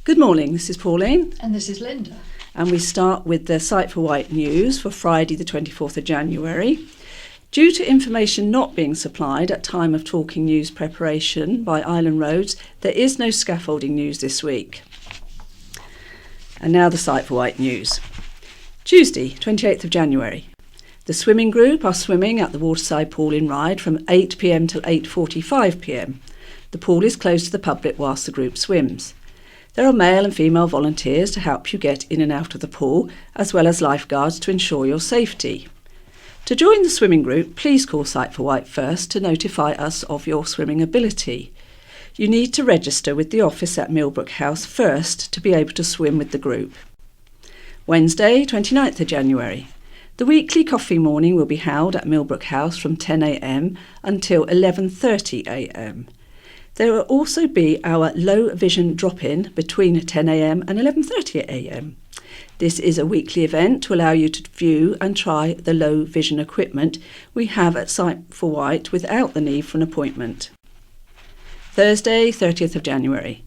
Good morning, this is Pauline. And this is Linda. And we start with the Sight for Wight news for Friday the 24th of January. Due to information not being supplied at time of talking news preparation by Island Roads, there is no scaffolding news this week. And now the Sight for Wight news. Tuesday, 28th of January. The swimming group are swimming at the Waterside Pool in Ryde from 8 p.m. till 8:45 p.m. The pool is closed to the public whilst the group swims. There are male and female volunteers to help you get in and out of the pool, as well as lifeguards to ensure your safety. To join the swimming group, please call Sight for Wight first to notify us of your swimming ability. You need to register with the office at Millbrook House first to be able to swim with the group. Wednesday, 29th of January. The weekly coffee morning will be held at Millbrook House from 10 a.m. until 11:30 a.m. There will also be our low vision drop-in between 10 a.m. and 11:30 a.m. This is a weekly event to allow you to view and try the low vision equipment we have at Sight for Wight without the need for an appointment. Thursday, 30th of January.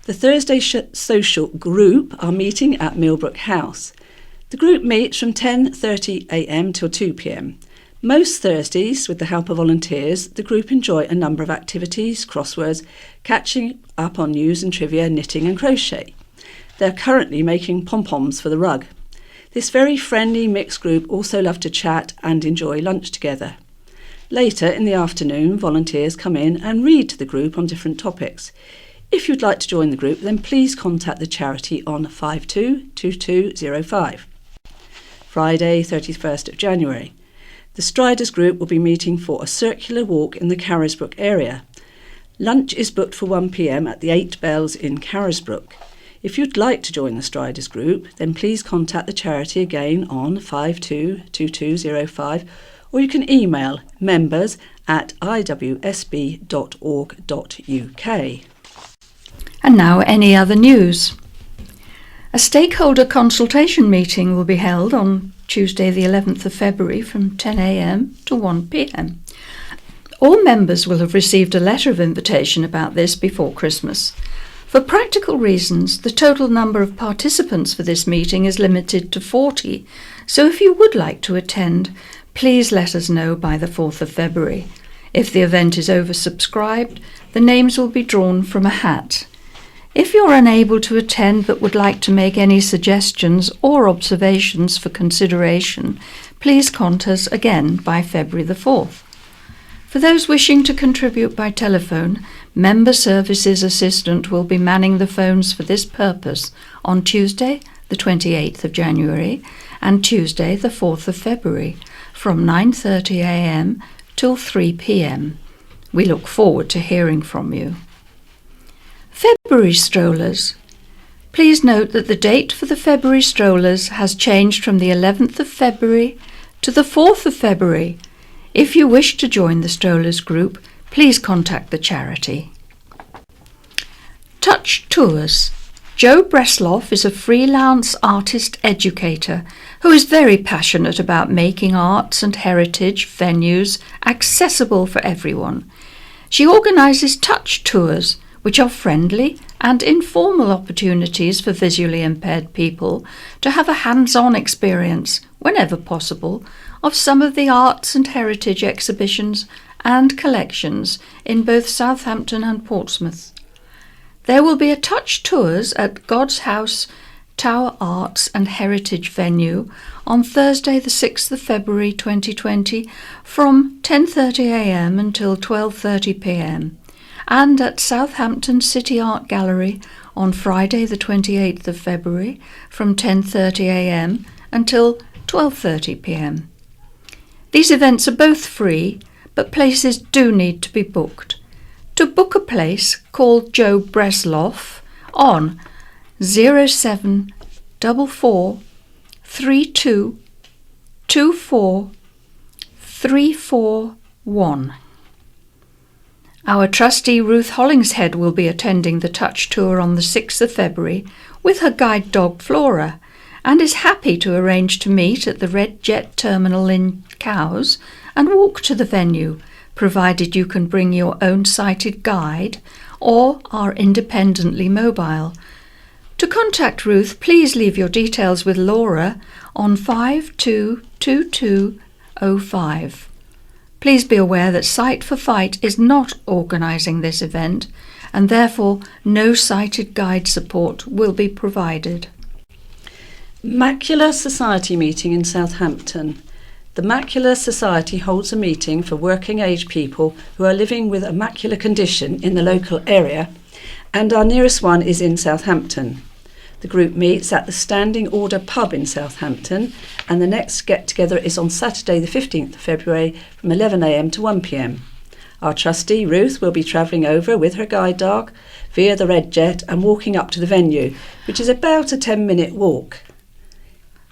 The Thursday social group are meeting at Millbrook House. The group meets from 10:30 a.m. till 2 p.m. Most Thursdays, with the help of volunteers, the group enjoy a number of activities, crosswords, catching up on news and trivia, knitting and crochet. They are currently making pom-poms for the rug. This very friendly mixed group also love to chat and enjoy lunch together. Later in the afternoon, volunteers come in and read to the group on different topics. If you'd like to join the group, then please contact the charity on 522205. Friday, 31st of January. The Striders group will be meeting for a circular walk in the Carisbrook area. Lunch is booked for 1 p.m. at the 8 Bells in Carisbrook. If you'd like to join the Striders group, then please contact the charity again on 522205, or you can email members@iwsb.org.uk. And now any other news. A stakeholder consultation meeting will be held on Tuesday the 11th of February from 10 a.m. to 1 p.m. All members will have received a letter of invitation about this before Christmas. For practical reasons, the total number of participants for this meeting is limited to 40, so if you would like to attend, please let us know by the 4th of February. If the event is oversubscribed, the names will be drawn from a hat. If you're unable to attend but would like to make any suggestions or observations for consideration, please contact us again by February the 4th. For those wishing to contribute by telephone, Member Services Assistant will be manning the phones for this purpose on Tuesday, the 28th of January, and Tuesday, the 4th of February, from 9:30 a.m. till 3 p.m. We look forward to hearing from you. February strollers. Please note that the date for the February strollers has changed from the 11th of February to the 4th of February. If you wish to join the strollers group, please contact the charity. Touch Tours. Joe Bresloff is a freelance artist educator who is very passionate about making arts and heritage venues accessible for everyone. She organises touch tours, which are friendly and informal opportunities for visually impaired people to have a hands-on experience, whenever possible, of some of the arts and heritage exhibitions and collections in both Southampton and Portsmouth. There will be a touch tours at God's House Tower Arts and Heritage Venue on Thursday the 6th of February 2020 from 10:30 a.m. until 12:30 p.m. and at Southampton City Art Gallery on Friday the 28th of February from 10:30 a.m. until 12:30 p.m. These events are both free, but places do need to be booked. To book a place, call Joe Bresloff on 0744 32 24 341. Our trustee Ruth Hollingshead will be attending the Touch Tour on the 6th of February with her guide dog Flora, and is happy to arrange to meet at the Red Jet Terminal in Cowes and walk to the venue, provided you can bring your own sighted guide or are independently mobile. To contact Ruth, please leave your details with Laura on 522205. Please be aware that Sight for Fight is not organising this event, and therefore no sighted guide support will be provided. Macular Society meeting in Southampton. The Macular Society holds a meeting for working-age people who are living with a macular condition in the local area, and our nearest one is in Southampton. The group meets at the Standing Order pub in Southampton, and the next get-together is on Saturday the 15th of February from 11 a.m. to 1 p.m. Our trustee, Ruth, will be travelling over with her guide dog via the Red Jet and walking up to the venue, which is about a 10-minute walk.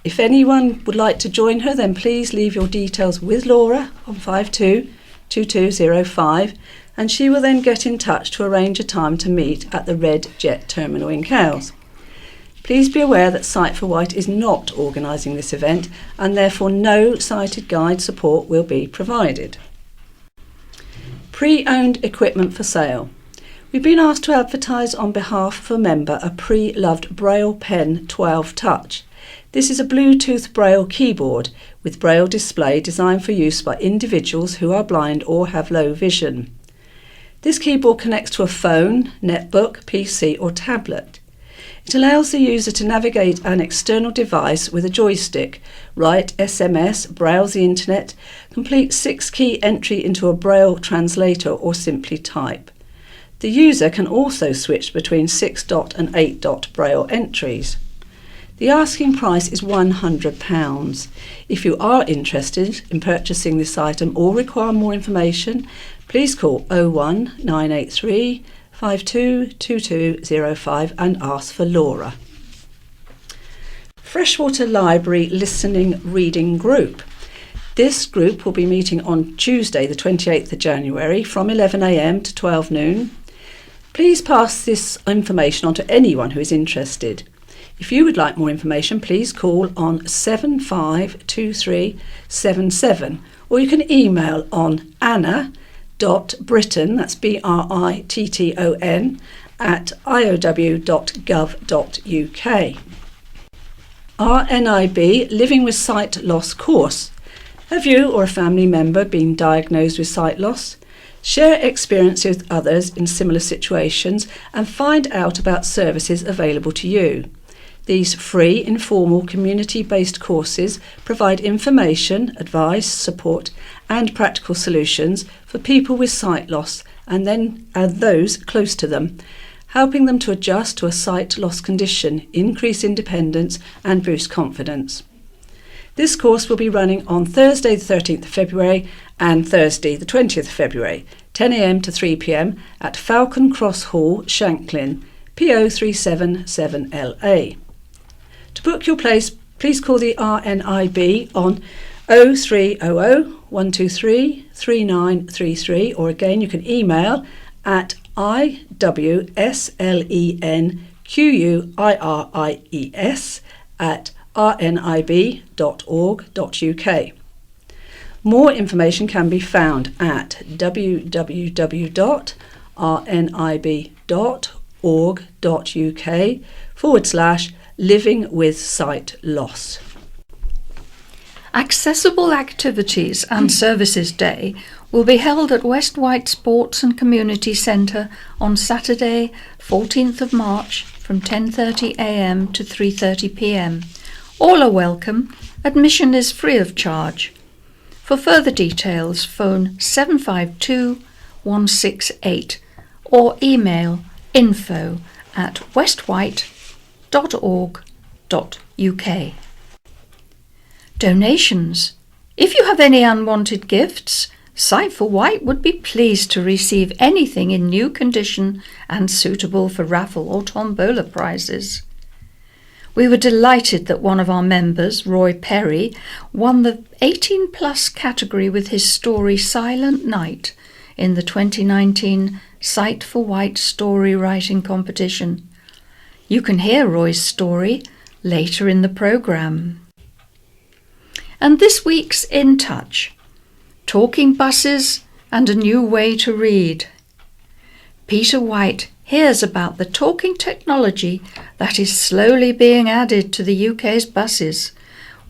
If anyone would like to join her, then please leave your details with Laura on 522205, and she will then get in touch to arrange a time to meet at the Red Jet Terminal in Cowes. Please be aware that Sight for Wight is not organising this event, and therefore no sighted guide support will be provided. Pre-owned equipment for sale. We've been asked to advertise on behalf of a member a pre-loved Braille Pen 12 Touch. This is a Bluetooth Braille keyboard with Braille display designed for use by individuals who are blind or have low vision. This keyboard connects to a phone, netbook, PC or tablet. It allows the user to navigate an external device with a joystick, write SMS, browse the internet, complete 6-key entry into a Braille translator or simply type. The user can also switch between 6-dot and 8-dot Braille entries. The asking price is £100. If you are interested in purchasing this item or require more information, please call 01 983 522205 and ask for Laura. Freshwater Library Listening Reading Group. This group will be meeting on Tuesday the 28th of January from 11 a.m. to 12 noon. Please pass this information on to anyone who is interested. If you would like more information, please call on 752377, or you can email on anna.britton, that's BRITTON, at iow.gov.uk. RNIB Living with Sight Loss course. Have you or a family member been diagnosed with sight loss? Share experiences with others in similar situations and find out about services available to you. These free, informal, community-based courses provide information, advice, support and practical solutions for people with sight loss and those close to them, helping them to adjust to a sight loss condition, increase independence and boost confidence. This course will be running on Thursday the 13th of February and Thursday the 20th of February, 10 a.m. to 3 p.m. at Falcon Cross Hall, Shanklin, PO 377LA. To book your place, please call the RNIB on 0300 123 3933, or again you can email at iwslenquiries at rnib.org.uk. More information can be found at www.rnib.org.uk/living with sight loss. Accessible Activities and Services Day will be held at West Wight Sports and Community Centre on Saturday 14th of March from 10:30 a.m. to 3:30 p.m. All are welcome. Admission is free of charge. For further details, phone 752 168 or email info@westwight.org.uk. Donations. If you have any unwanted gifts, Sight for Wight would be pleased to receive anything in new condition and suitable for raffle or tombola prizes. We were delighted that one of our members, Roy Perry, won the 18+ category with his story Silent Night in the 2019 Sight for Wight story writing competition. You can hear Roy's story later in the programme. And this week's In Touch: talking buses and a new way to read. Peter White hears about the talking technology that is slowly being added to the UK's buses.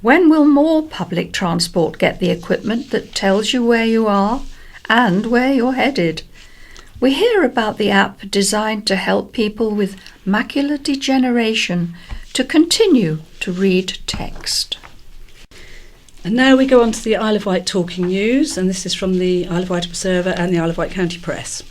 When will more public transport get the equipment that tells you where you are and where you're headed? We hear about the app designed to help people with macular degeneration to continue to read text. And now we go on to the Isle of Wight talking news, and this is from the Isle of Wight Observer and the Isle of Wight County Press.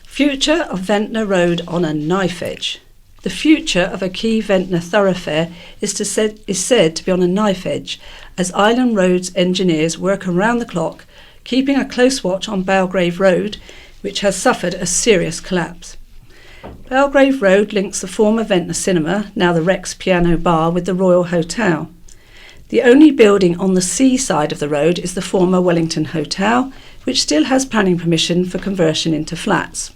Future of Ventnor Road on a knife edge. The future of a key Ventnor thoroughfare is said to be on a knife edge, as Island Road's engineers work around the clock, keeping a close watch on Belgrave Road, which has suffered a serious collapse. Belgrave Road links the former Ventnor Cinema, now the Rex Piano Bar, with the Royal Hotel. The only building on the sea side of the road is the former Wellington Hotel, which still has planning permission for conversion into flats.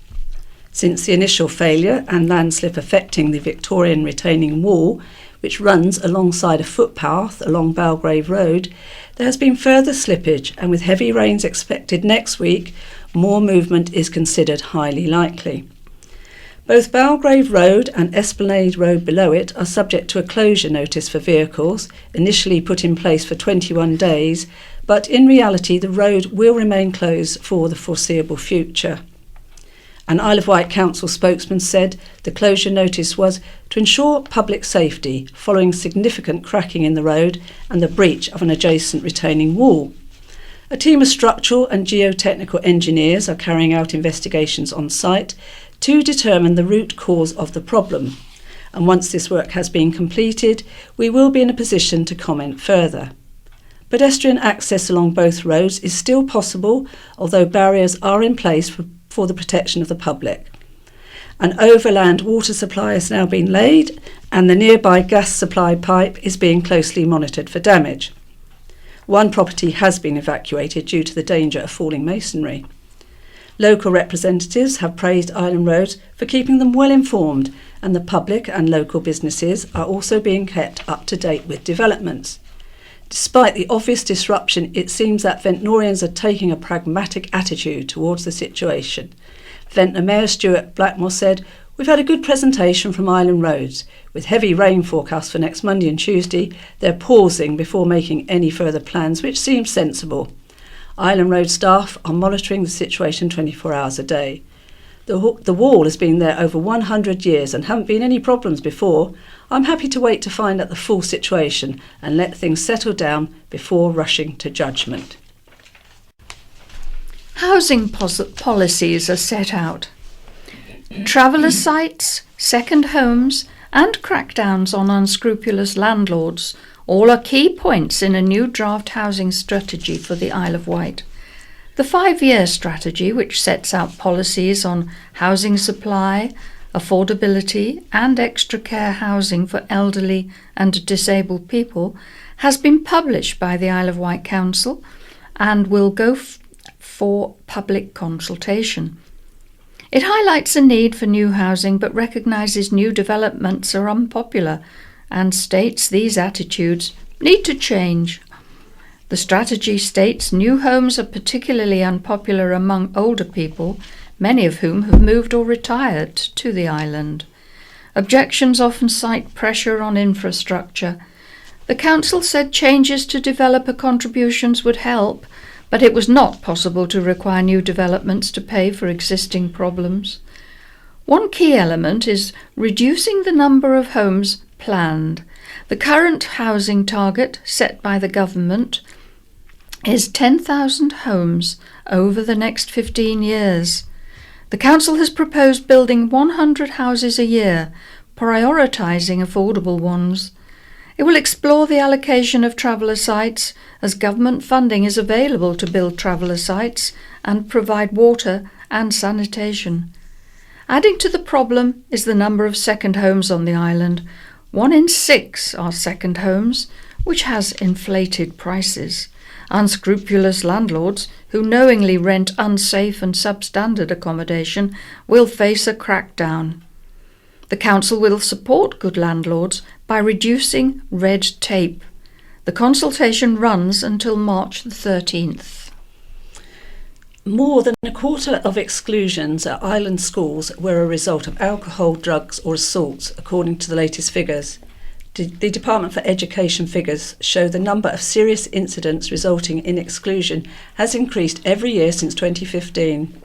Since the initial failure and landslip affecting the Victorian retaining wall, which runs alongside a footpath along Belgrave Road, there has been further slippage, and with heavy rains expected next week, more movement is considered highly likely. Both Belgrave Road and Esplanade Road below it are subject to a closure notice for vehicles, initially put in place for 21 days, but in reality the road will remain closed for the foreseeable future. An Isle of Wight Council spokesman said the closure notice was to ensure public safety following significant cracking in the road and the breach of an adjacent retaining wall. A team of structural and geotechnical engineers are carrying out investigations on site to determine the root cause of the problem. And once this work has been completed, we will be in a position to comment further. Pedestrian access along both roads is still possible, although barriers are in place for the protection of the public. An overland water supply has now been laid, and the nearby gas supply pipe is being closely monitored for damage. One property has been evacuated due to the danger of falling masonry. Local representatives have praised Island Roads for keeping them well informed, and the public and local businesses are also being kept up to date with developments. Despite the obvious disruption, it seems that Ventnorians are taking a pragmatic attitude towards the situation. Ventnor Mayor Stuart Blackmore said, "We've had a good presentation from Island Roads. With heavy rain forecast for next Monday and Tuesday, they're pausing before making any further plans, which seems sensible. Island Road staff are monitoring the situation 24 hours a day. The wall has been there over 100 years and haven't been any problems before. I'm happy to wait to find out the full situation and let things settle down before rushing to judgment." Housing policies are set out. Traveller sites, second homes and crackdowns on unscrupulous landlords all are key points in a new draft housing strategy for the Isle of Wight. The 5-year strategy, which sets out policies on housing supply, affordability and extra care housing for elderly and disabled people, has been published by the Isle of Wight Council and will go for public consultation. It highlights a need for new housing but recognises new developments are unpopular and states these attitudes need to change. The strategy states new homes are particularly unpopular among older people, many of whom have moved or retired to the island. Objections often cite pressure on infrastructure. The council said changes to developer contributions would help, but it was not possible to require new developments to pay for existing problems. One key element is reducing the number of homes planned. The current housing target set by the government is 10,000 homes over the next 15 years. The council has proposed building 100 houses a year, prioritising affordable ones. It will explore the allocation of traveller sites, as government funding is available to build traveller sites and provide water and sanitation. Adding to the problem is the number of second homes on the island. 1 in 6 are second homes, which has inflated prices. Unscrupulous landlords who knowingly rent unsafe and substandard accommodation will face a crackdown. The council will support good landlords by reducing red tape. The consultation runs until March the 13th. More than a quarter of exclusions at island schools were a result of alcohol, drugs or assaults, according to the latest figures. The Department for Education figures show the number of serious incidents resulting in exclusion has increased every year since 2015.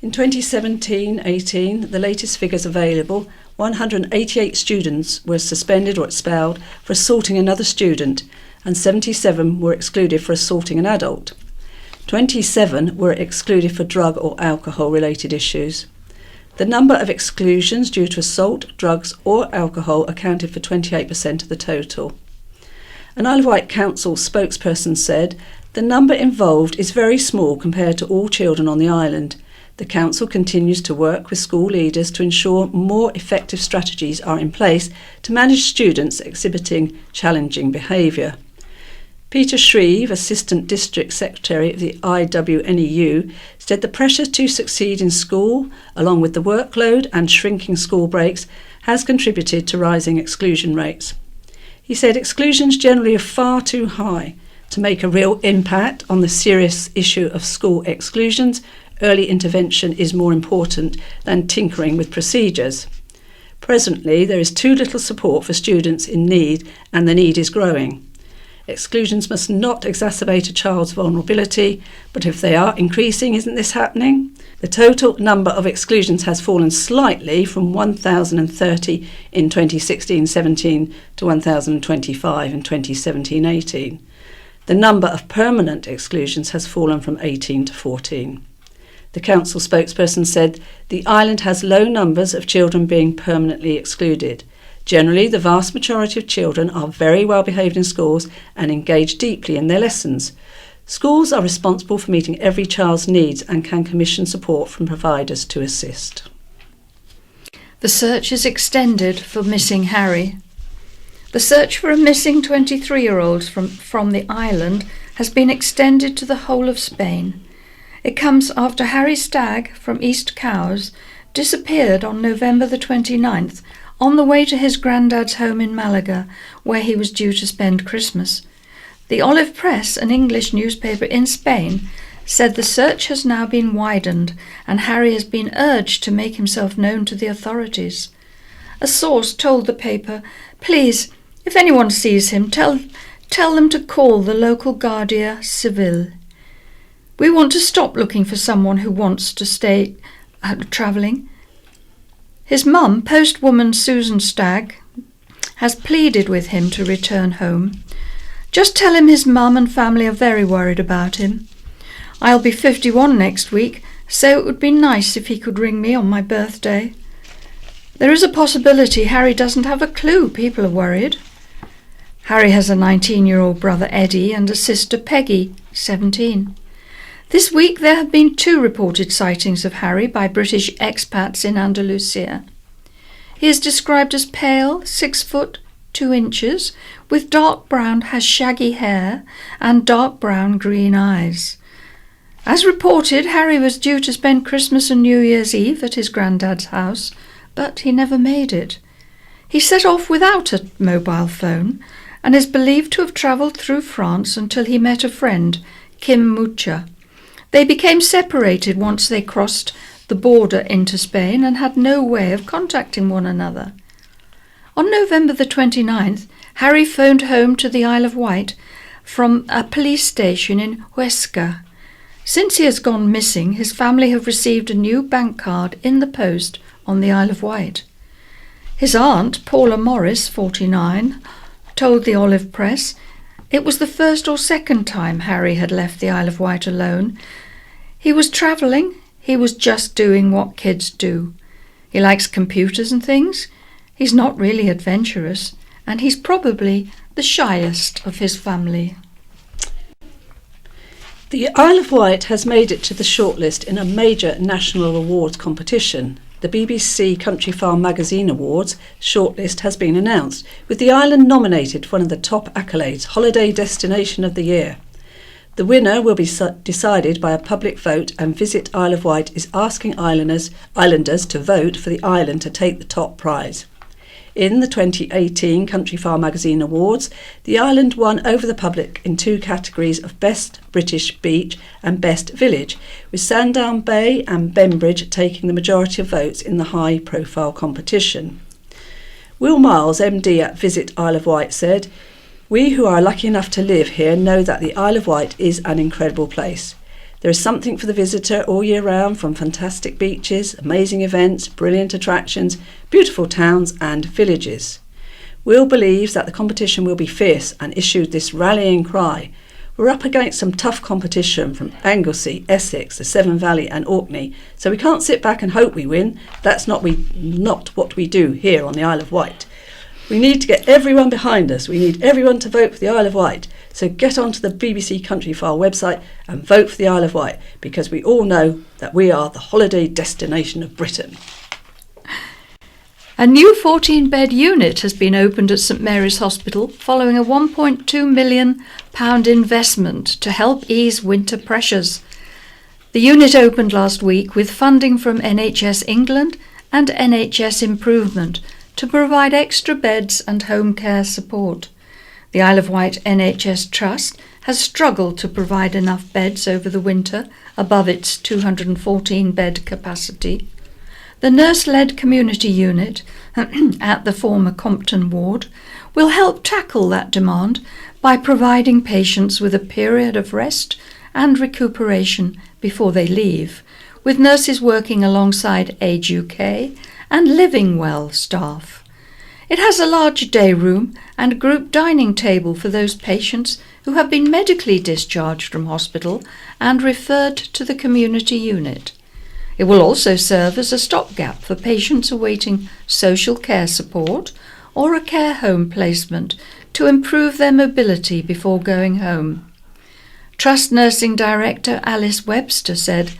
In 2017-18, the latest figures available, 188 students were suspended or expelled for assaulting another student, and 77 were excluded for assaulting an adult. 27 were excluded for drug or alcohol-related issues. The number of exclusions due to assault, drugs or alcohol accounted for 28% of the total. An Isle of Wight Council spokesperson said, "The number involved is very small compared to all children on the island. The Council continues to work with school leaders to ensure more effective strategies are in place to manage students exhibiting challenging behaviour." Peter Shreve, Assistant District Secretary of the IWNEU, said the pressure to succeed in school, along with the workload and shrinking school breaks, has contributed to rising exclusion rates. He said exclusions generally are far too high to make a real impact on the serious issue of school exclusions. Early intervention is more important than tinkering with procedures. Presently, there is too little support for students in need, and the need is growing. Exclusions must not exacerbate a child's vulnerability, but if they are increasing, isn't this happening? The total number of exclusions has fallen slightly from 1,030 in 2016-17 to 1,025 in 2017-18. The number of permanent exclusions has fallen from 18 to 14. The council spokesperson said the island has low numbers of children being permanently excluded. Generally, the vast majority of children are very well behaved in schools and engage deeply in their lessons. Schools are responsible for meeting every child's needs and can commission support from providers to assist. The search is extended for missing Harry. The search for a missing 23-year-old from the island has been extended to the whole of Spain. It comes after Harry Stagg from East Cowes disappeared on November the 29th on the way to his granddad's home in Malaga, where he was due to spend Christmas. The Olive Press, an English newspaper in Spain, said the search has now been widened and Harry has been urged to make himself known to the authorities. A source told the paper, "Please, if anyone sees him, tell them to call the local Guardia Civil. We want to stop looking for someone who wants to stay travelling." His mum, postwoman Susan Stagg, has pleaded with him to return home. "Just tell him his mum and family are very worried about him. I'll be 51 next week, so it would be nice if he could ring me on my birthday. There is a possibility Harry doesn't have a clue people are worried." Harry has a 19-year-old brother Eddie and a sister Peggy, 17. This week there have been 2 reported sightings of Harry by British expats in Andalusia. He is described as pale, 6 foot 2 inches, with dark brown, has shaggy hair and dark brown green eyes. As reported, Harry was due to spend Christmas and New Year's Eve at his granddad's house, but he never made it. He set off without a mobile phone and is believed to have travelled through France until he met a friend, Kim Mucha. They became separated once they crossed the border into Spain and had no way of contacting one another. On November the 29th, Harry phoned home to the Isle of Wight from a police station in Huesca. Since he has gone missing, his family have received a new bank card in the post on the Isle of Wight. His aunt, Paula Morris, 49, told the Olive Press it was the first or second time Harry had left the Isle of Wight alone. He was travelling. He was just doing what kids do. He likes computers and things. He's not really adventurous, and he's probably the shyest of his family. The Isle of Wight has made it to the shortlist in a major national awards competition. The BBC Country Farm Magazine Awards shortlist has been announced, with the island nominated for one of the top accolades, Holiday Destination of the Year. The winner will be decided by a public vote, and Visit Isle of Wight is asking islanders to vote for the island to take the top prize. In the 2018 Countryfile Magazine Awards, the island won over the public in 2 categories of Best British Beach and Best Village, with Sandown Bay and Bembridge taking the majority of votes in the high-profile competition. Will Miles, MD at Visit Isle of Wight, said, "We who are lucky enough to live here know that the Isle of Wight is an incredible place. There is something for the visitor all year round, from fantastic beaches, amazing events, brilliant attractions, beautiful towns and villages." Will believes that the competition will be fierce and issued this rallying cry: "We're up against some tough competition from Anglesey, Essex, the Severn Valley and Orkney, so we can't sit back and hope we win. That's not what we do here on the Isle of Wight. We need to get everyone behind us. We need everyone to vote for the Isle of Wight. So get onto the BBC Countryfile website and vote for the Isle of Wight, because we all know that we are the holiday destination of Britain." A new 14-bed unit has been opened at St Mary's Hospital following a £1.2 million investment to help ease winter pressures. The unit opened last week with funding from NHS England and NHS Improvement to provide extra beds and home care support. The Isle of Wight NHS Trust has struggled to provide enough beds over the winter above its 214-bed capacity. The nurse-led community unit at the former Compton ward will help tackle that demand by providing patients with a period of rest and recuperation before they leave, with nurses working alongside Age UK and Living Well staff. It has a large day room and group dining table for those patients who have been medically discharged from hospital and referred to the community unit. It will also serve as a stopgap for patients awaiting social care support or a care home placement to improve their mobility before going home. Trust Nursing Director Alice Webster said,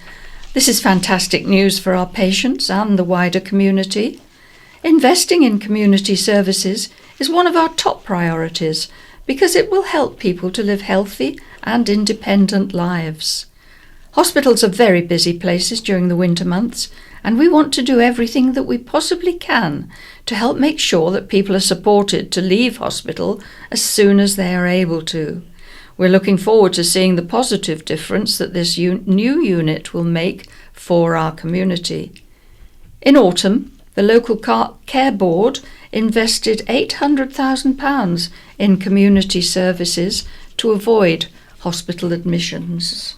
"This is fantastic news for our patients and the wider community. Investing in community services is one of our top priorities because it will help people to live healthy and independent lives. Hospitals are very busy places during the winter months, and we want to do everything that we possibly can to help make sure that people are supported to leave hospital as soon as they are able to. We're looking forward to seeing the positive difference that this new unit will make for our community." In autumn, the local care board invested £800,000 in community services to avoid hospital admissions.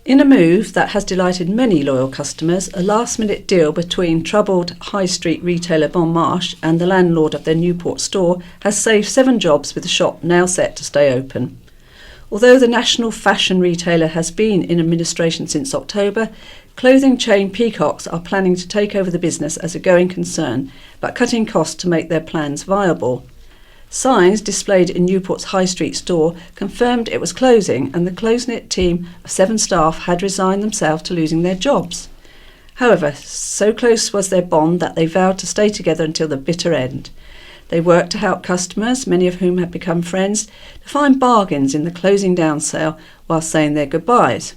In a move that has delighted many loyal customers, a last-minute deal between troubled high street retailer Marche and the landlord of their Newport store has saved 7 jobs, with the shop now set to stay open. Although the national fashion retailer has been in administration since October, clothing chain Peacocks are planning to take over the business as a going concern, but cutting costs to make their plans viable. Signs displayed in Newport's High Street store confirmed it was closing, and the close-knit team of 7 staff had resigned themselves to losing their jobs. However, so close was their bond that they vowed to stay together until the bitter end. They worked to help customers, many of whom had become friends, to find bargains in the closing down sale while saying their goodbyes.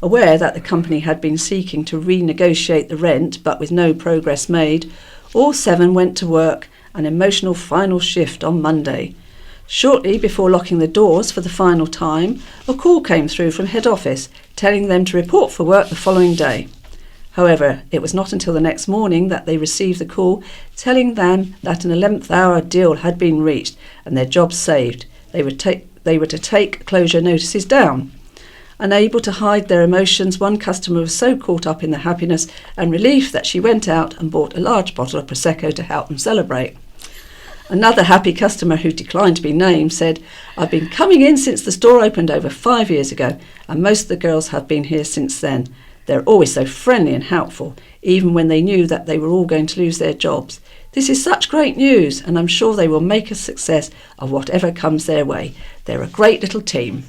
Aware that the company had been seeking to renegotiate the rent but with no progress made, all 7 went to work an emotional final shift on Monday. Shortly before locking the doors for the final time, a call came through from head office telling them to report for work the following day. However, it was not until the next morning that they received the call telling them that an 11th hour deal had been reached and their jobs saved. They were to take closure notices down. Unable to hide their emotions, one customer was so caught up in the happiness and relief that she went out and bought a large bottle of Prosecco to help them celebrate. Another happy customer, who declined to be named, said, "I've been coming in since the store opened over 5 years ago, and most of the girls have been here since then. They're always so friendly and helpful, even when they knew that they were all going to lose their jobs. This is such great news, and I'm sure they will make a success of whatever comes their way. They're a great little team."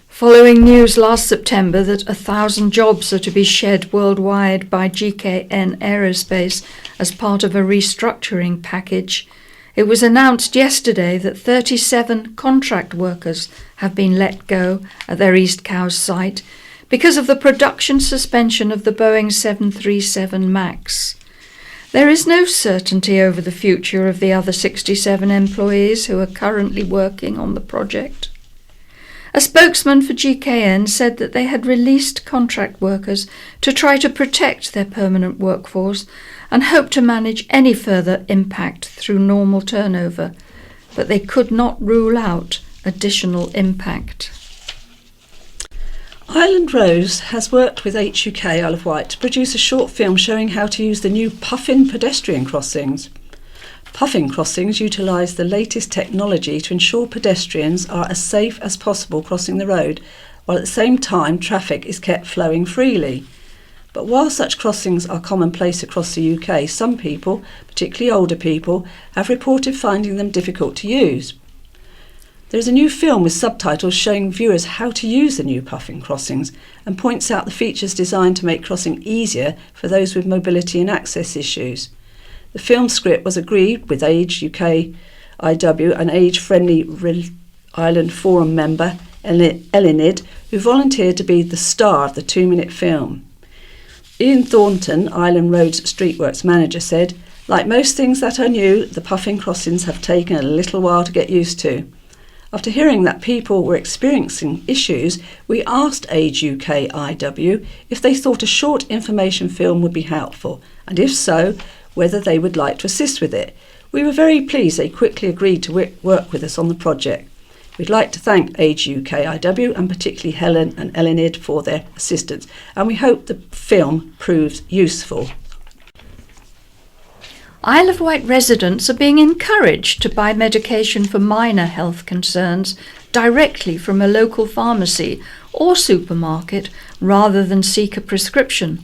Following news last September that 1,000 jobs are to be shed worldwide by GKN Aerospace as part of a restructuring package, it was announced yesterday that 37 contract workers have been let go at their East Cowes site because of the production suspension of the Boeing 737 MAX. There is no certainty over the future of the other 67 employees who are currently working on the project. A spokesman for GKN said that they had released contract workers to try to protect their permanent workforce and hope to manage any further impact through normal turnover, but they could not rule out additional impact. Island Rose has worked with HUK Isle of Wight to produce a short film showing how to use the new Puffin pedestrian crossings. Puffin crossings utilise the latest technology to ensure pedestrians are as safe as possible crossing the road, while at the same time traffic is kept flowing freely. But while such crossings are commonplace across the UK, some people, particularly older people, have reported finding them difficult to use. There is a new film with subtitles showing viewers how to use the new Puffin crossings and points out the features designed to make crossing easier for those with mobility and access issues. The film script was agreed with Age UK IW and Age Friendly Island Forum member Elinid, who volunteered to be the star of the 2-minute film. Ian Thornton, Island Road's Streetworks manager, said, "Like most things that are new, the Puffin crossings have taken a little while to get used to. After hearing that people were experiencing issues, we asked Age UK IW if they thought a short information film would be helpful, and if so, whether they would like to assist with it. We were very pleased they quickly agreed to work with us on the project. We'd like to thank Age UK IW and particularly Helen and Elinid for their assistance, and we hope the film proves useful." Isle of Wight residents are being encouraged to buy medication for minor health concerns directly from a local pharmacy or supermarket rather than seek a prescription.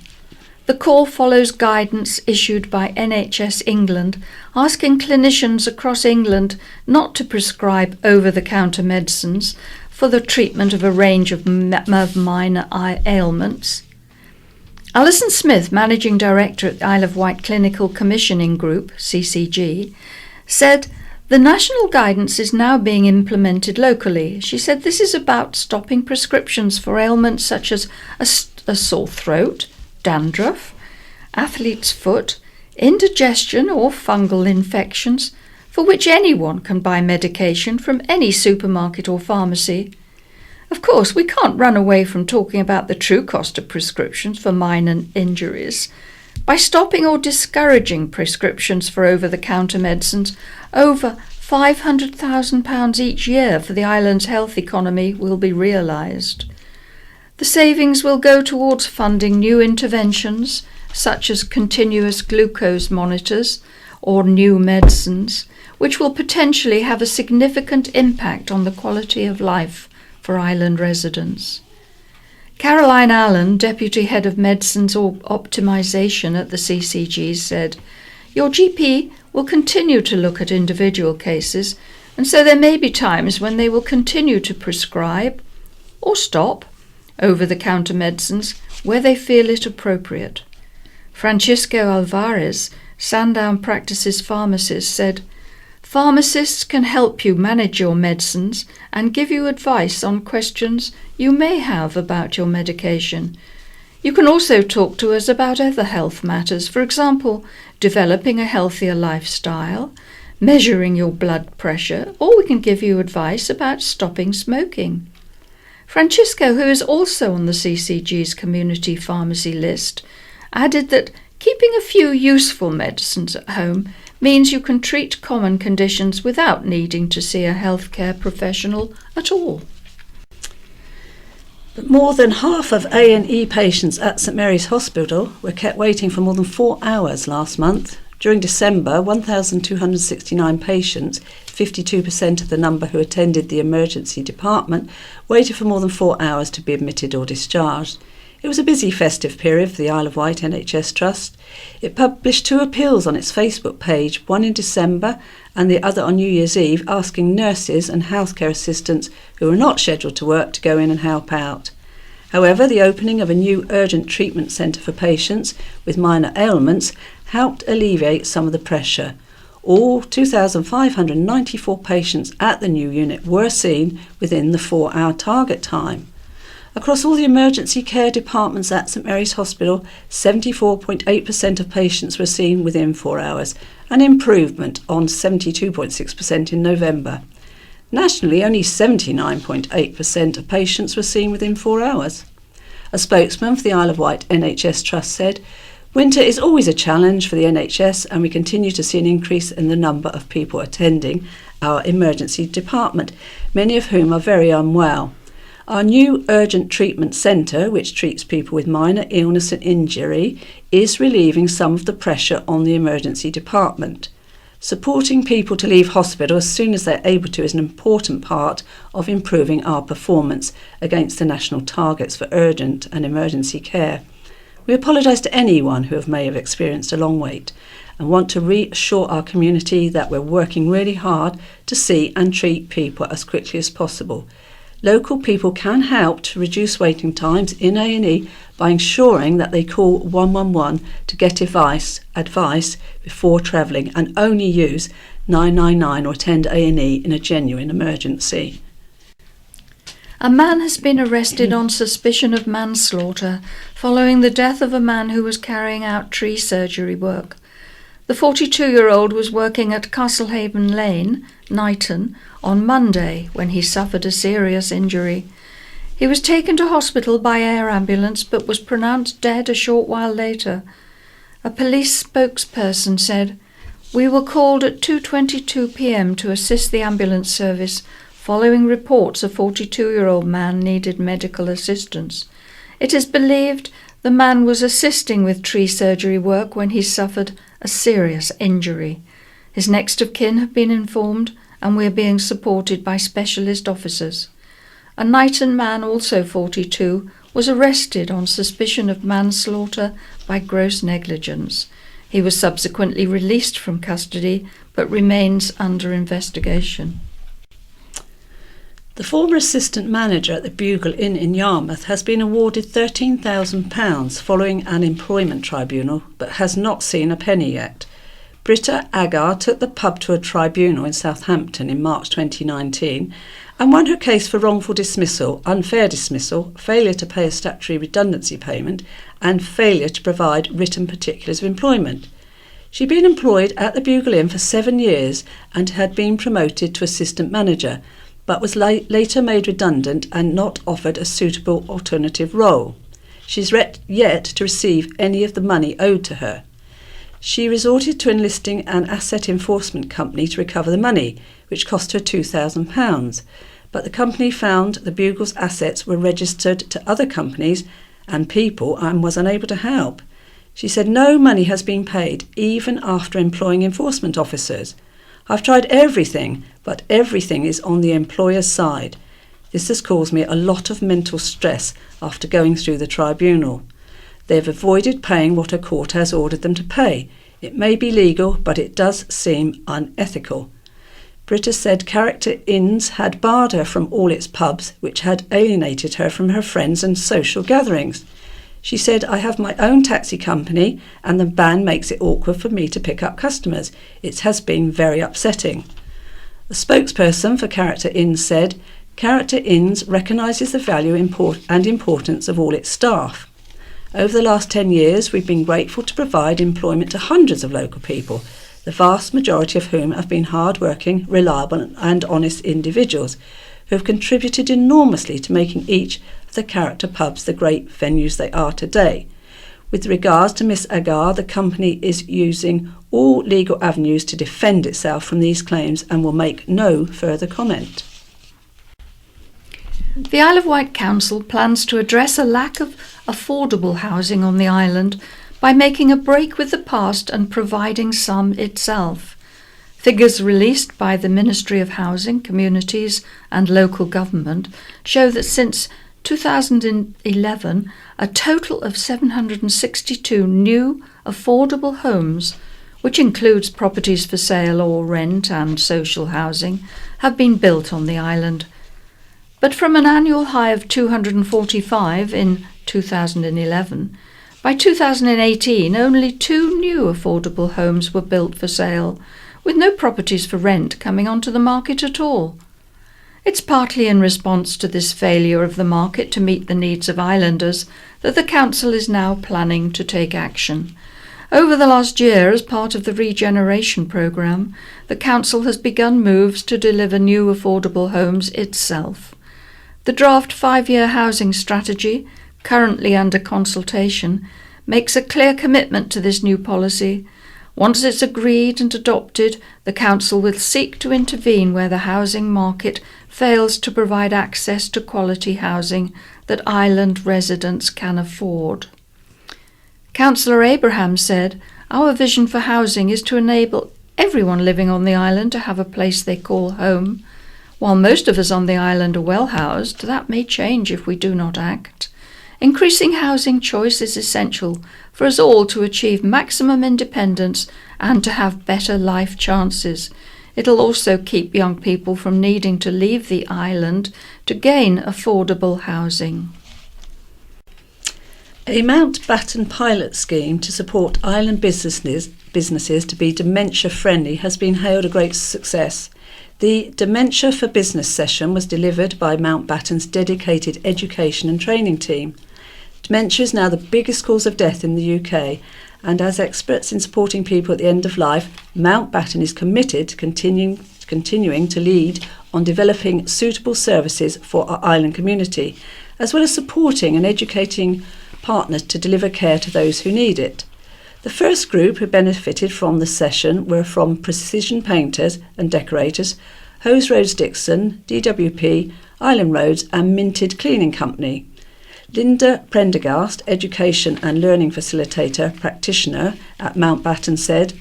The call follows guidance issued by NHS England asking clinicians across England not to prescribe over-the-counter medicines for the treatment of a range of minor ailments. Alison Smith, Managing Director at the Isle of Wight Clinical Commissioning Group, CCG, said the national guidance is now being implemented locally. She said this is about stopping prescriptions for ailments such as a sore throat, dandruff, athlete's foot, indigestion or fungal infections, for which anyone can buy medication from any supermarket or pharmacy. Of course, we can't run away from talking about the true cost of prescriptions for minor injuries. By stopping or discouraging prescriptions for over-the-counter medicines, over £500,000 each year for the island's health economy will be realised. The savings will go towards funding new interventions, such as continuous glucose monitors or new medicines, which will potentially have a significant impact on the quality of life for island residents. Caroline Allen, Deputy Head of Medicines Optimisation at the CCG, said, "Your GP will continue to look at individual cases, and so there may be times when they will continue to prescribe or stop over-the-counter medicines where they feel it appropriate." Francisco Alvarez, Sandown Practices pharmacist, said, "Pharmacists can help you manage your medicines and give you advice on questions you may have about your medication. You can also talk to us about other health matters, for example, developing a healthier lifestyle, measuring your blood pressure, or we can give you advice about stopping smoking." Francisco, who is also on the CCG's community pharmacy list, added that keeping a few useful medicines at home means you can treat common conditions without needing to see a healthcare professional at all. But more than half of A&E patients at St Mary's Hospital were kept waiting for more than 4 hours last month. During December, 1,269 patients, 52% of the number who attended the emergency department, waited for more than 4 hours to be admitted or discharged. It was a busy festive period for the Isle of Wight NHS Trust. It published 2 appeals on its Facebook page, one in December and the other on New Year's Eve, asking nurses and healthcare assistants who were not scheduled to work to go in and help out. However, the opening of a new urgent treatment centre for patients with minor ailments helped alleviate some of the pressure. All 2,594 patients at the new unit were seen within the 4-hour target time. Across all the emergency care departments at St Mary's Hospital, 74.8% of patients were seen within 4 hours, an improvement on 72.6% in November. Nationally, only 79.8% of patients were seen within 4 hours. A spokesman for the Isle of Wight NHS Trust said, "Winter is always a challenge for the NHS, and we continue to see an increase in the number of people attending our emergency department, many of whom are very unwell. Our new urgent treatment centre, which treats people with minor illness and injury, is relieving some of the pressure on the emergency department. Supporting people to leave hospital as soon as they're able to is an important part of improving our performance against the national targets for urgent and emergency care. We apologise to anyone who may have experienced a long wait and want to reassure our community that we're working really hard to see and treat people as quickly as possible. Local people can help to reduce waiting times in A&E by ensuring that they call 111 to get advice before travelling, and only use 999 or attend A&E in a genuine emergency." A man has been arrested on suspicion of manslaughter following the death of a man who was carrying out tree surgery work. The 42-year-old was working at Castlehaven Lane, Knighton, on Monday when he suffered a serious injury. He was taken to hospital by air ambulance but was pronounced dead a short while later. A police spokesperson said, "We were called at 2:22 p.m. to assist the ambulance service following reports a 42-year-old man needed medical assistance. It is believed the man was assisting with tree surgery work when he suffered a serious injury. His next of kin have been informed, and we are being supported by specialist officers." A Knighton man, also 42, was arrested on suspicion of manslaughter by gross negligence. He was subsequently released from custody but remains under investigation. The former assistant manager at the Bugle Inn in Yarmouth has been awarded £13,000 following an employment tribunal, but has not seen a penny yet. Britta Agar took the pub to a tribunal in Southampton in March 2019 and won her case for wrongful dismissal, unfair dismissal, failure to pay a statutory redundancy payment, and failure to provide written particulars of employment. She'd been employed at the Bugle Inn for 7 years and had been promoted to assistant manager, but was later made redundant and not offered a suitable alternative role. She's yet to receive any of the money owed to her. She resorted to enlisting an asset enforcement company to recover the money, which cost her £2,000, but the company found the Bugle's assets were registered to other companies and people and was unable to help. She said no money has been paid, even after employing enforcement officers. "I've tried everything, but everything is on the employer's side. This has caused me a lot of mental stress after going through the tribunal. They've avoided paying what a court has ordered them to pay. It may be legal, but it does seem unethical." Britta said Character Inns had barred her from all its pubs, which had alienated her from her friends and social gatherings. She said, "I have my own taxi company and the ban makes it awkward for me to pick up customers. It has been very upsetting." A spokesperson for Character Inns said, "Character Inns recognises the value and importance of all its staff. Over the last 10 years, we've been grateful to provide employment to hundreds of local people, the vast majority of whom have been hard-working, reliable and honest individuals who have contributed enormously to making each of the Character pubs the great venues they are today. With regards to Miss Agar, the company is using all legal avenues to defend itself from these claims and will make no further comment." The Isle of Wight Council plans to address a lack of affordable housing on the island by making a break with the past and providing some itself. Figures released by the Ministry of Housing, Communities and Local Government show that since 2011, a total of 762 new affordable homes, which includes properties for sale or rent and social housing, have been built on the island. But from an annual high of 245 in 2011, by 2018 only 2 new affordable homes were built for sale, with no properties for rent coming onto the market at all. It's partly in response to this failure of the market to meet the needs of islanders that the Council is now planning to take action. Over the last year, as part of the regeneration programme, the Council has begun moves to deliver new affordable homes itself. The draft 5-year housing strategy, currently under consultation, makes a clear commitment to this new policy. Once it's agreed and adopted, the Council will seek to intervene where the housing market fails to provide access to quality housing that island residents can afford. Councillor Abraham said, "Our vision for housing is to enable everyone living on the island to have a place they call home. While most of us on the island are well housed, that may change if we do not act. Increasing housing choice is essential for us all to achieve maximum independence and to have better life chances. It'll also keep young people from needing to leave the island to gain affordable housing." A Mountbatten pilot scheme to support island businesses to be dementia-friendly has been hailed a great success. The Dementia for Business session was delivered by Mountbatten's dedicated education and training team. Dementia is now the biggest cause of death in the UK, and as experts in supporting people at the end of life, Mountbatten is committed to continuing to lead on developing suitable services for our island community, as well as supporting and educating partners to deliver care to those who need it. The first group who benefited from the session were from Precision Painters and Decorators, Hose Roads Dixon, DWP, Island Roads and Minted Cleaning Company. Linda Prendergast, Education and Learning Facilitator Practitioner at Mountbatten, said,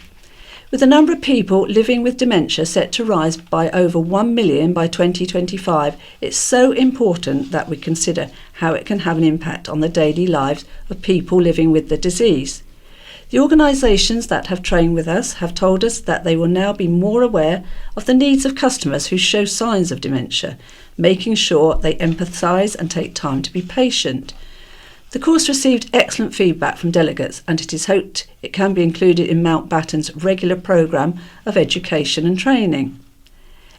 "With the number of people living with dementia set to rise by over 1 million by 2025, it's so important that we consider how it can have an impact on the daily lives of people living with the disease. The organisations that have trained with us have told us that they will now be more aware of the needs of customers who show signs of dementia, making sure they empathise and take time to be patient. The course received excellent feedback from delegates, and it is hoped it can be included in Mountbatten's regular programme of education and training.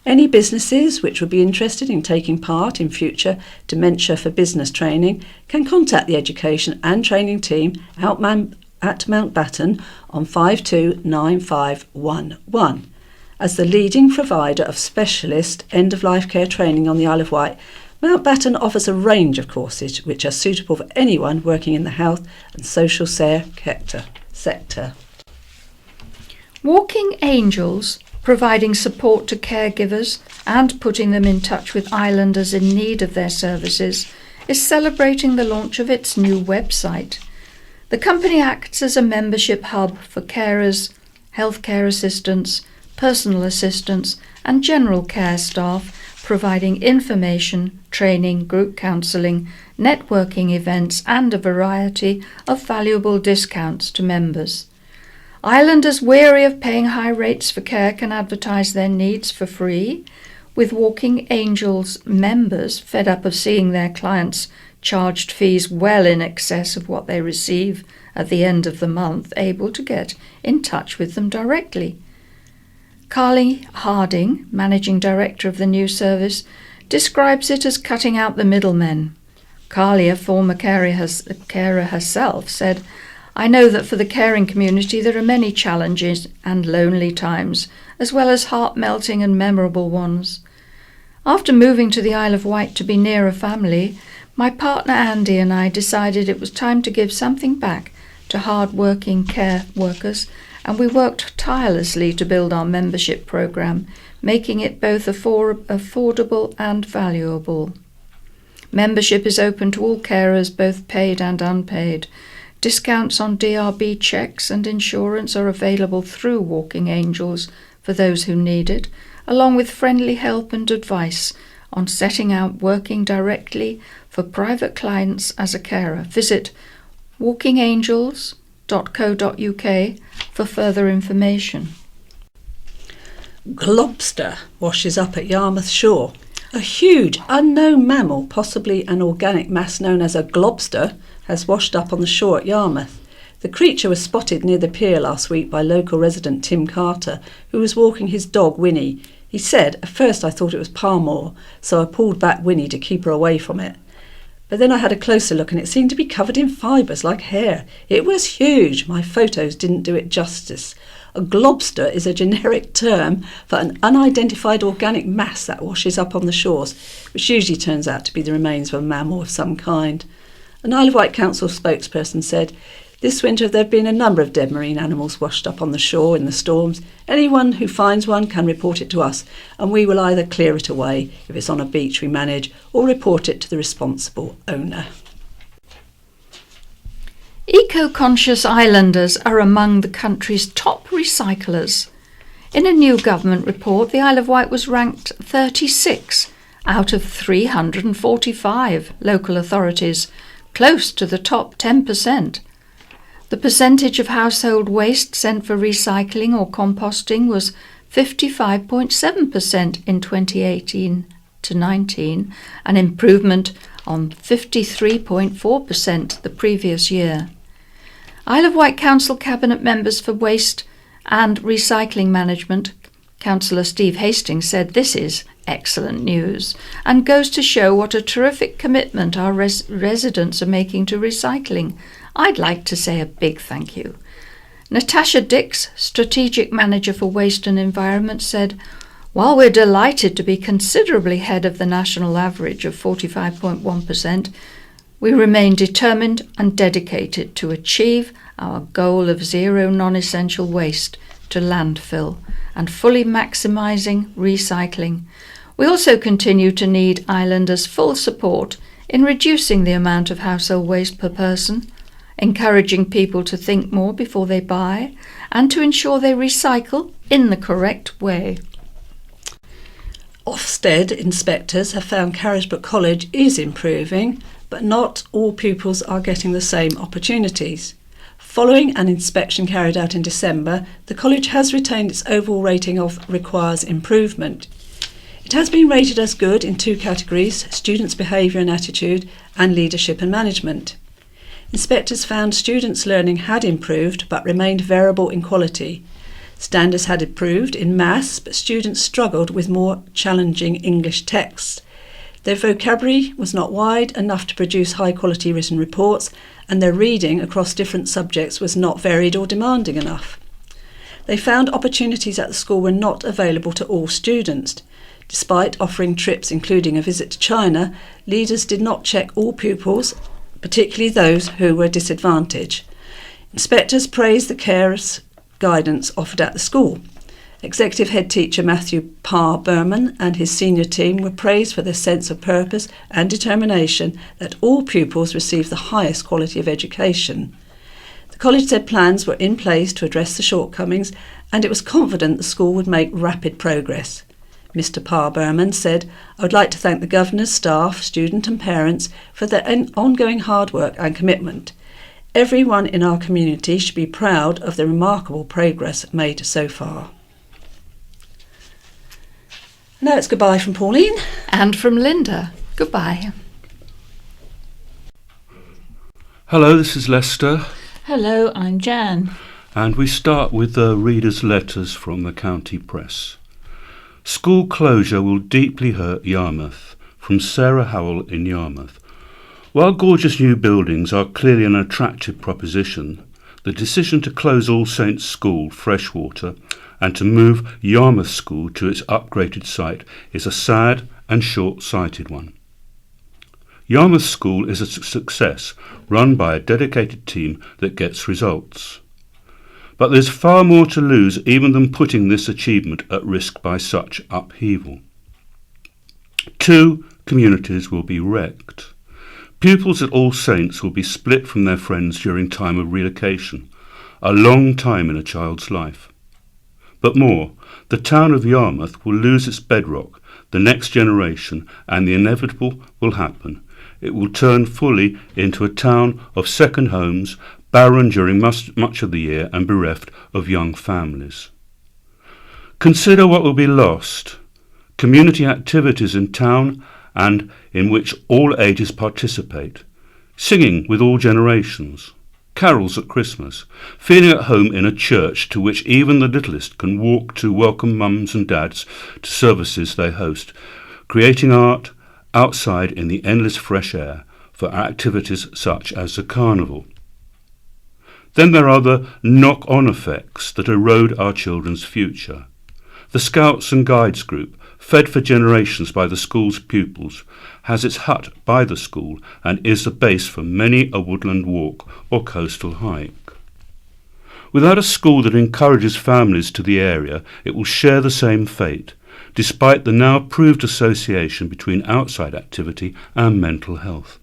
Any businesses which would be interested in taking part in future Dementia for Business training can contact the education and training team at Mountbatten on 529511. As the leading provider of specialist end-of-life care training on the Isle of Wight, Mountbatten offers a range of courses which are suitable for anyone working in the health and social sector. Walking Angels, providing support to caregivers and putting them in touch with islanders in need of their services, is celebrating the launch of its new website. The company acts as a membership hub for carers, healthcare assistants, personal assistants and general care staff, providing information, training, group counselling, networking events and a variety of valuable discounts to members. Islanders weary of paying high rates for care can advertise their needs for free, with Walking Angels members fed up of seeing their clients charged fees well in excess of what they receive at the end of the month, able to get in touch with them directly. Carly Harding, Managing Director of the new service, describes it as cutting out the middlemen. Carly, a former carer herself, said, "I know that for the caring community there are many challenges and lonely times, as well as heart-melting and memorable ones. After moving to the Isle of Wight to be near a family, my partner Andy and I decided it was time to give something back to hard-working care workers, and we worked tirelessly to build our membership programme, making it both affordable and valuable. Membership is open to all carers, both paid and unpaid. Discounts on DRB checks and insurance are available through Walking Angels for those who need it, along with friendly help and advice on setting out working directly for private clients as a carer. Visit walkingangels.co.uk for further information." Lobster washes up at Yarmouth shore. A huge unknown mammal, possibly an organic mass known as a globster, has washed up on the shore at Yarmouth. The creature was spotted near the pier last week by local resident Tim Carter, who was walking his dog Winnie. He said, "At first I thought it was Parmore, so I pulled back Winnie to keep her away from it. But then I had a closer look and it seemed to be covered in fibres like hair. It was huge. My photos didn't do it justice. A globster is a generic term for an unidentified organic mass that washes up on the shores, which usually turns out to be the remains of a mammal of some kind." An Isle of Wight Council spokesperson said, "This winter there have been a number of dead marine animals washed up on the shore in the storms. Anyone who finds one can report it to us, and we will either clear it away if it's on a beach we manage or report it to the responsible owner." Eco-conscious islanders are among the country's top recyclers. In a new government report, the Isle of Wight was ranked 36 out of 345 local authorities, close to the top 10%. The percentage of household waste sent for recycling or composting was 55.7% in 2018 to 19, an improvement on 53.4% the previous year. Isle of Wight Council Cabinet members for Waste and Recycling Management, Councillor Steve Hastings, said this is excellent news and goes to show what a terrific commitment our residents are making to recycling. I'd like to say a big thank you. Natasha Dix, Strategic Manager for Waste and Environment, said, "While we're delighted to be considerably ahead of the national average of 45.1%, we remain determined and dedicated to achieve our goal of zero non-essential waste to landfill and fully maximising recycling. We also continue to need islanders' full support in reducing the amount of household waste per person, encouraging people to think more before they buy, and to ensure they recycle in the correct way." Ofsted inspectors have found Carisbrook College is improving, but not all pupils are getting the same opportunities. Following an inspection carried out in December, the college has retained its overall rating of requires improvement. It has been rated as good in 2 categories: students' behaviour and attitude, and leadership and management. Inspectors found students' learning had improved but remained variable in quality. Standards had improved in maths, but students struggled with more challenging English texts. Their vocabulary was not wide enough to produce high-quality written reports, and their reading across different subjects was not varied or demanding enough. They found opportunities at the school were not available to all students. Despite offering trips including a visit to China, leaders did not check all pupils, particularly those who were disadvantaged. Inspectors praised the carers' guidance offered at the school. Executive Head Teacher Matthew Parr-Berman and his senior team were praised for their sense of purpose and determination that all pupils receive the highest quality of education. The college said plans were in place to address the shortcomings, and it was confident the school would make rapid progress. Mr. Parr-Berman said, "I would like to thank the Governor's staff, students and parents for their ongoing hard work and commitment. Everyone in our community should be proud of the remarkable progress made so far." Now it's goodbye from Pauline. And from Linda. Goodbye. Hello, this is Lester. Hello, I'm Jan. And we start with the readers' letters from the County Press. School closure will deeply hurt Yarmouth, from Sarah Howell in Yarmouth. While gorgeous new buildings are clearly an attractive proposition, the decision to close All Saints School, Freshwater, and to move Yarmouth School to its upgraded site is a sad and short-sighted one. Yarmouth School is a success run by a dedicated team that gets results. But there's far more to lose even than putting this achievement at risk by such upheaval. 2 communities will be wrecked. Pupils at All Saints will be split from their friends during time of relocation, a long time in a child's life. But more, the town of Yarmouth will lose its bedrock, the next generation, and the inevitable will happen. It will turn fully into a town of second homes, barren during much of the year and bereft of young families. Consider what will be lost. Community activities in town and in which all ages participate. Singing with all generations. carols at Christmas, feeling at home in a church to which even the littlest can walk to welcome mums and dads to services they host, creating art outside in the endless fresh air for activities such as the carnival. Then there are the knock-on effects that erode our children's future. The Scouts and Guides group, fed for generations by the school's pupils, has its hut by the school and is the base for many a woodland walk or coastal hike. Without a school that encourages families to the area, it will share the same fate, despite the now proved association between outside activity and mental health.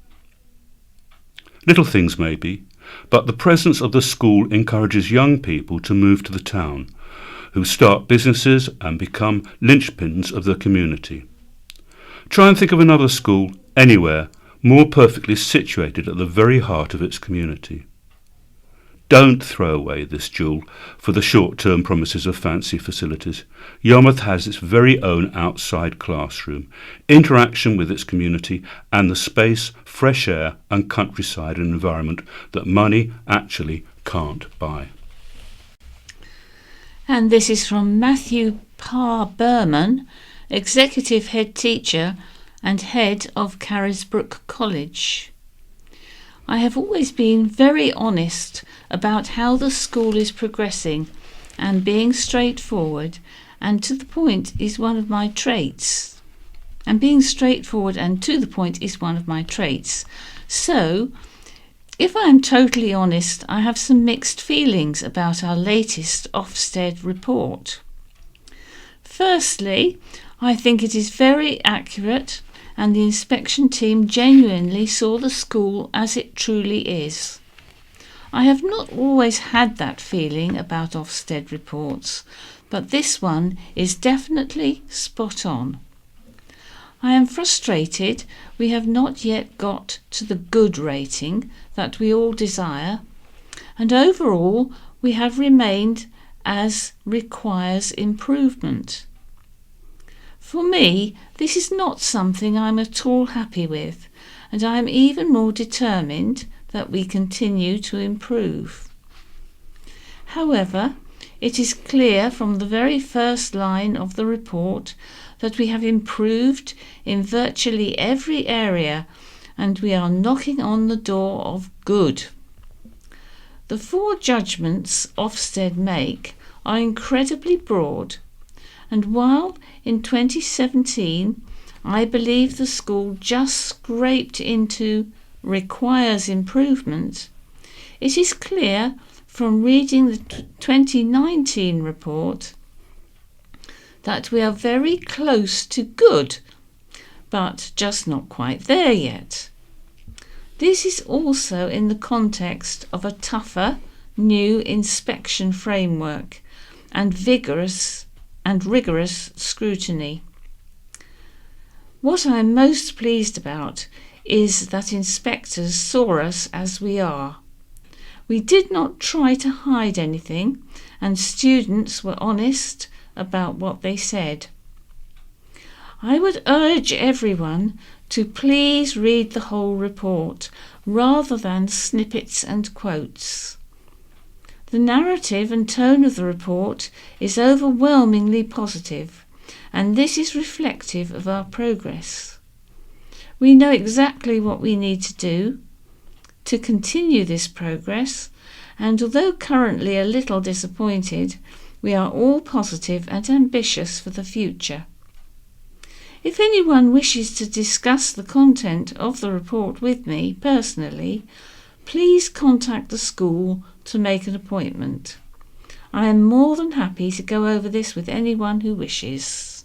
Little things maybe, but the presence of the school encourages young people to move to the town, who start businesses and become linchpins of the community. Try and think of another school, anywhere, more perfectly situated at the very heart of its community. Don't throw away this jewel for the short-term promises of fancy facilities. Yarmouth has its very own outside classroom, interaction with its community, and the space, fresh air and countryside environment that money actually can't buy. And this is from Matthew Parr-Berman, Executive Head Teacher and Head of Carisbrook College. I have always been very honest about how the school is progressing, and being straightforward and to the point is one of my traits. So, if I am totally honest, I have some mixed feelings about our latest Ofsted report. Firstly, I think it is very accurate, and the inspection team genuinely saw the school as it truly is. I have not always had that feeling about Ofsted reports, but this one is definitely spot on. I am frustrated we have not yet got to the good rating that we all desire, and overall we have remained as requires improvement. For me, this is not something I'm at all happy with, and I am even more determined that we continue to improve. However, it is clear from the very first line of the report that we have improved in virtually every area, and we are knocking on the door of good. The 4 judgments Ofsted make are incredibly broad, and while in 2017 I believe the school just scraped into requires improvement, it is clear from reading the 2019 report that we are very close to good, but just not quite there yet. This is also in the context of a tougher new inspection framework and rigorous scrutiny. What I am most pleased about is that inspectors saw us as we are. We did not try to hide anything, and students were honest about what they said. I would urge everyone to please read the whole report rather than snippets and quotes. The narrative and tone of the report is overwhelmingly positive, and this is reflective of our progress. We know exactly what we need to do to continue this progress, and although currently a little disappointed, we are all positive and ambitious for the future. If anyone wishes to discuss the content of the report with me personally, please contact the school to make an appointment. I am more than happy to go over this with anyone who wishes.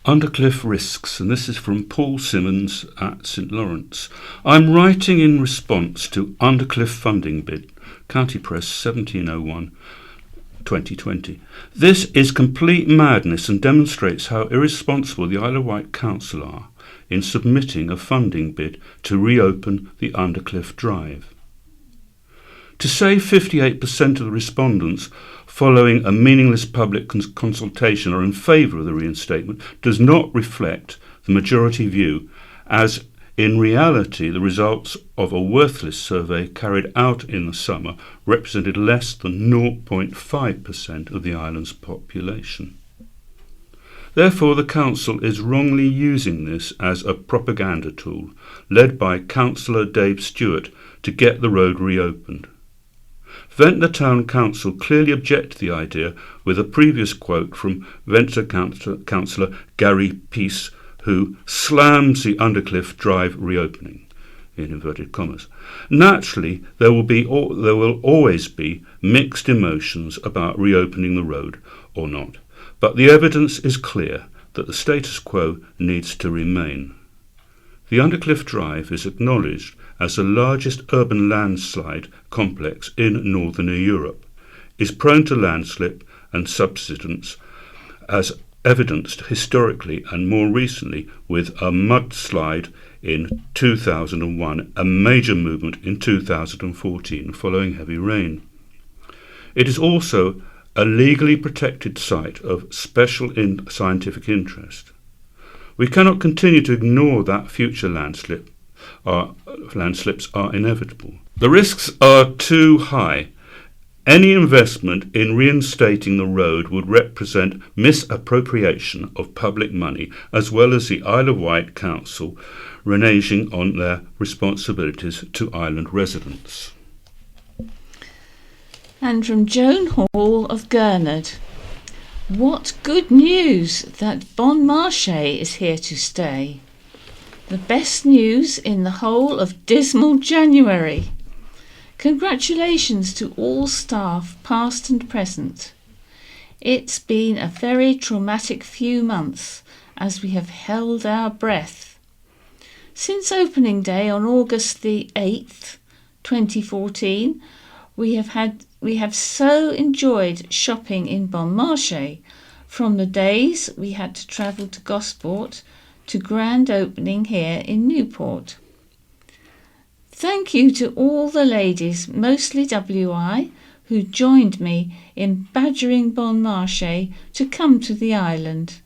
Undercliff risks, and this is from Paul Simmons at St Lawrence. I'm writing in response to Undercliff funding bid, County Press 1701-2020. This is complete madness and demonstrates how irresponsible the Isle of Wight Council are in submitting a funding bid to reopen the Undercliff Drive. To say 58% of the respondents following a meaningless public consultation are in favour of the reinstatement does not reflect the majority view, as In reality, the results of a worthless survey carried out in the summer represented less than 0.5% of the island's population. Therefore, the council is wrongly using this as a propaganda tool, led by Councillor Dave Stewart, to get the road reopened. Ventnor Town Council clearly object to the idea, with a previous quote from Ventnor Councillor Gary Peace, who slams the Undercliff Drive reopening, in inverted commas. Naturally, there will always be mixed emotions about reopening the road or not, but the evidence is clear that the status quo needs to remain. The Undercliff Drive is acknowledged as the largest urban landslide complex in northern Europe, is prone to landslip and subsidence, as evidenced historically and more recently with a mudslide in 2001, a major movement in 2014 following heavy rain. It is also a legally protected site of special scientific interest. We cannot continue to ignore that future landslips are inevitable. The risks are too high. Any investment in reinstating the road would represent misappropriation of public money, as well as the Isle of Wight Council reneging on their responsibilities to island residents. And from Joan Hall of Gurnard. What good news that Marche is here to stay. The best news in the whole of dismal January. Congratulations to all staff, past and present. It's been a very traumatic few months as we have held our breath. Since opening day on August the 8th, 2014, we have so enjoyed shopping in Marche, from the days we had to travel to Gosport to grand opening here in Newport. Thank you to all the ladies, mostly WI, who joined me in badgering Marche to come to the island.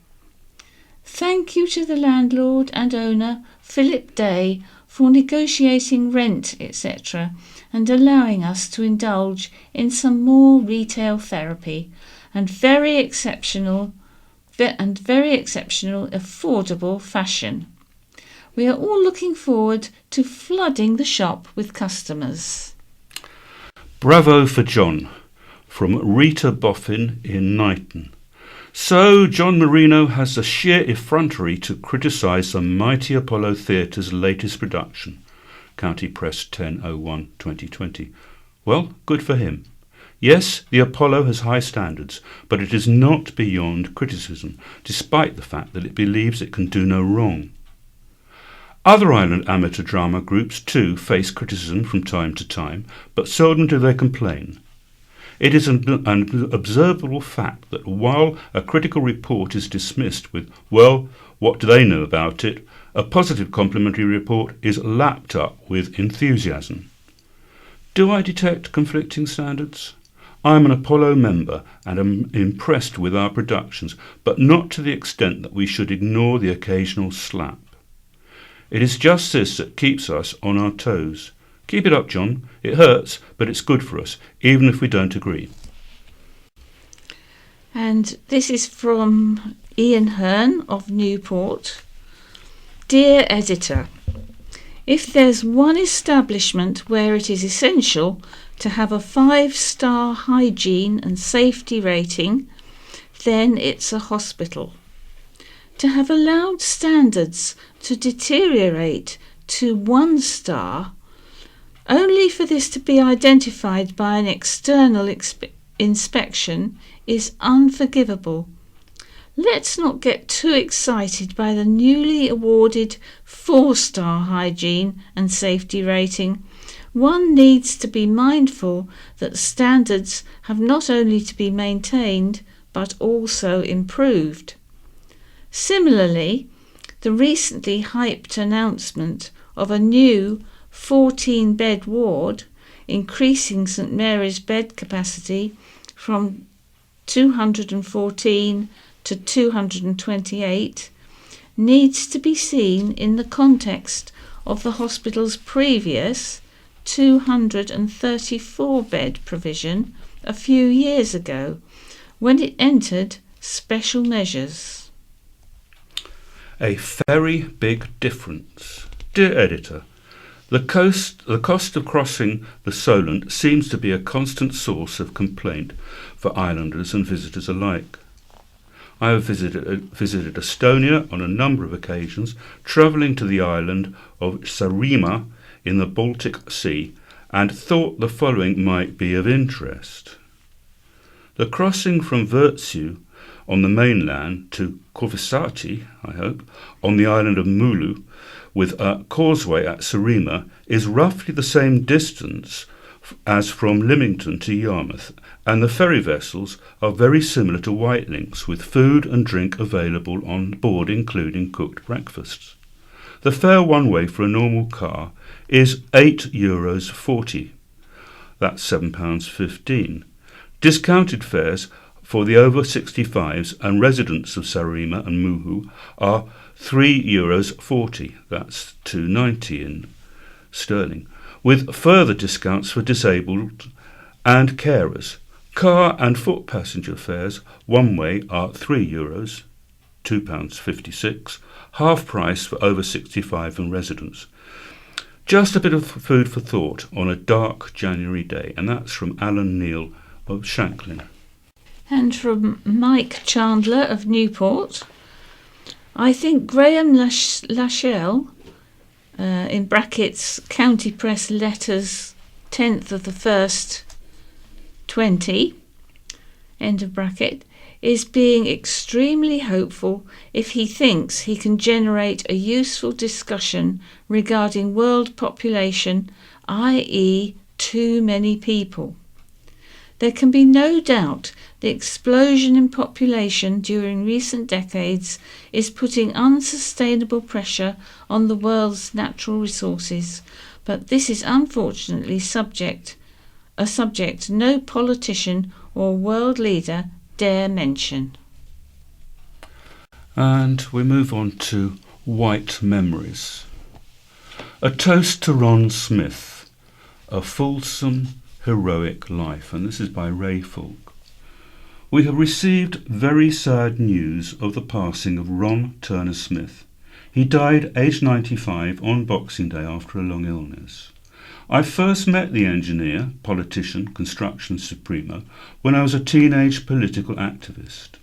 Thank you to the landlord and owner, Philip Day, for negotiating rent, etc., and allowing us to indulge in some more retail therapy and very exceptional, affordable fashion. We are all looking forward to flooding the shop with customers. Bravo for John, from Rita Boffin in Knighton. So Jon Moreno has the sheer effrontery to criticise the mighty Apollo Theatre's latest production, County Press 10/01/2020. Well, good for him. Yes, the Apollo has high standards, but it is not beyond criticism, despite the fact that it believes it can do no wrong. Other island amateur drama groups too face criticism from time to time, but seldom do they complain. It is an observable fact that while a critical report is dismissed with, well, what do they know about it, a positive complimentary report is lapped up with enthusiasm. Do I detect conflicting standards? I am an Apollo member and am impressed with our productions, but not to the extent that we should ignore the occasional slap. It is just this that keeps us on our toes. Keep it up, John. It hurts, but it's good for us, even if we don't agree. And this is from Ian Hearn of Newport. Dear Editor, if there's one establishment where it is essential to have a 5-star hygiene and safety rating, then it's a hospital. To have allowed standards to deteriorate to 1 star, only for this to be identified by an external inspection, is unforgivable. Let's not get too excited by the newly awarded 4-star hygiene and safety rating. One needs to be mindful that standards have not only to be maintained but also improved. Similarly, the recently hyped announcement of a new 14-bed ward, increasing St Mary's bed capacity from 214 to 228, needs to be seen in the context of the hospital's previous 234-bed provision a few years ago, when it entered special measures. A very big difference. Dear Editor, the cost of crossing the Solent seems to be a constant source of complaint for islanders and visitors alike. I have visited Estonia on a number of occasions, travelling to the island of Saaremaa in the Baltic Sea, and thought the following might be of interest. The crossing from Virtsu on the mainland to Korvisati, I hope, on the island of Mulu, with a causeway at Saaremaa, is roughly the same distance as from Lymington to Yarmouth, and the ferry vessels are very similar to White Links, with food and drink available on board, including cooked breakfasts. The fare one way for a normal car is €8.40. That's £7.15. Discounted fares for the over 65s and residents of Saaremaa and Muhu are €3.40. That's £2.90 in sterling, with further discounts for disabled and carers. Car and foot passenger fares one way are €3, £2.56, half price for over 65 and residents. Just a bit of food for thought on a dark January day, and that's from Alan Neal of Shanklin. And from Mike Chandler of Newport, I think Graham Lachelle, in brackets, County Press letters 10th of the 1st, 20, end of bracket, is being extremely hopeful if he thinks he can generate a useful discussion regarding world population, i.e. too many people. There can be no doubt the explosion in population during recent decades is putting unsustainable pressure on the world's natural resources, but this is unfortunately a subject no politician or world leader dare mention. And we move on to White Memories. A toast to Ron Smith, a fulsome, heroic life, and this is by Ray Falk. We have received very sad news of the passing of Ron Turner Smith. He died aged 95 on Boxing Day after a long illness. I first met the engineer, politician, construction supremo when I was a teenage political activist.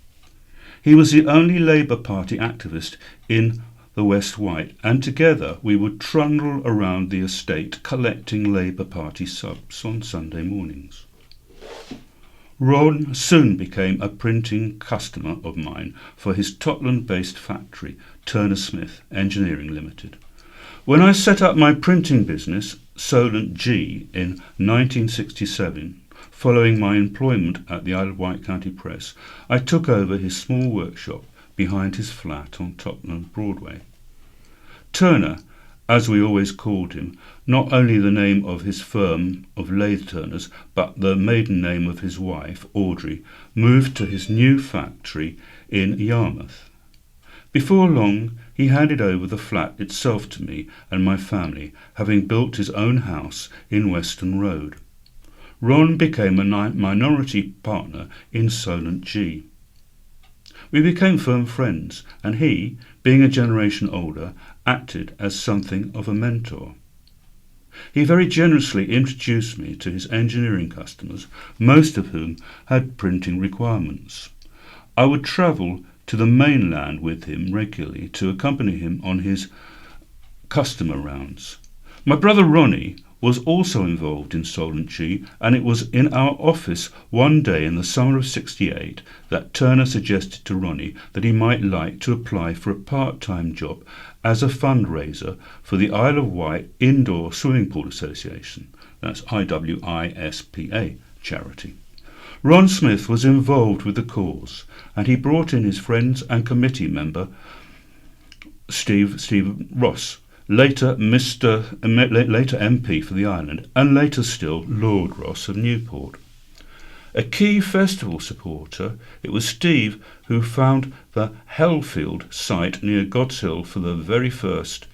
He was the only Labour Party activist in the West Wight, and together we would trundle around the estate collecting Labour Party subs on Sunday mornings. Ron soon became a printing customer of mine for his Totland-based factory, Turner Smith Engineering Limited. When I set up my printing business, Solent G, in 1967, following my employment at the Isle of Wight County Press, I took over his small workshop behind his flat on Totland Broadway. Turner, as we always called him, not only the name of his firm of lathe turners, but the maiden name of his wife, Audrey, moved to his new factory in Yarmouth. Before long, he handed over the flat itself to me and my family, having built his own house in Weston Road. Ron became a minority partner in Solent G. We became firm friends, and he, being a generation older, acted as something of a mentor. He very generously introduced me to his engineering customers, most of whom had printing requirements. I would travel to the mainland with him regularly to accompany him on his customer rounds. My brother Ronnie was also involved in Solent G, and it was in our office one day in the summer of '68 that Turner suggested to Ronnie that he might like to apply for a part-time job as a fundraiser for the Isle of Wight Indoor Swimming Pool Association, that's IWISPA charity. Ron Smith was involved with the cause, and he brought in his friends and committee member Steve Ross, later MP for the island, and later still Lord Ross of Newport. A key festival supporter, it was Steve who found the Hellfield site near God's Hill for the very first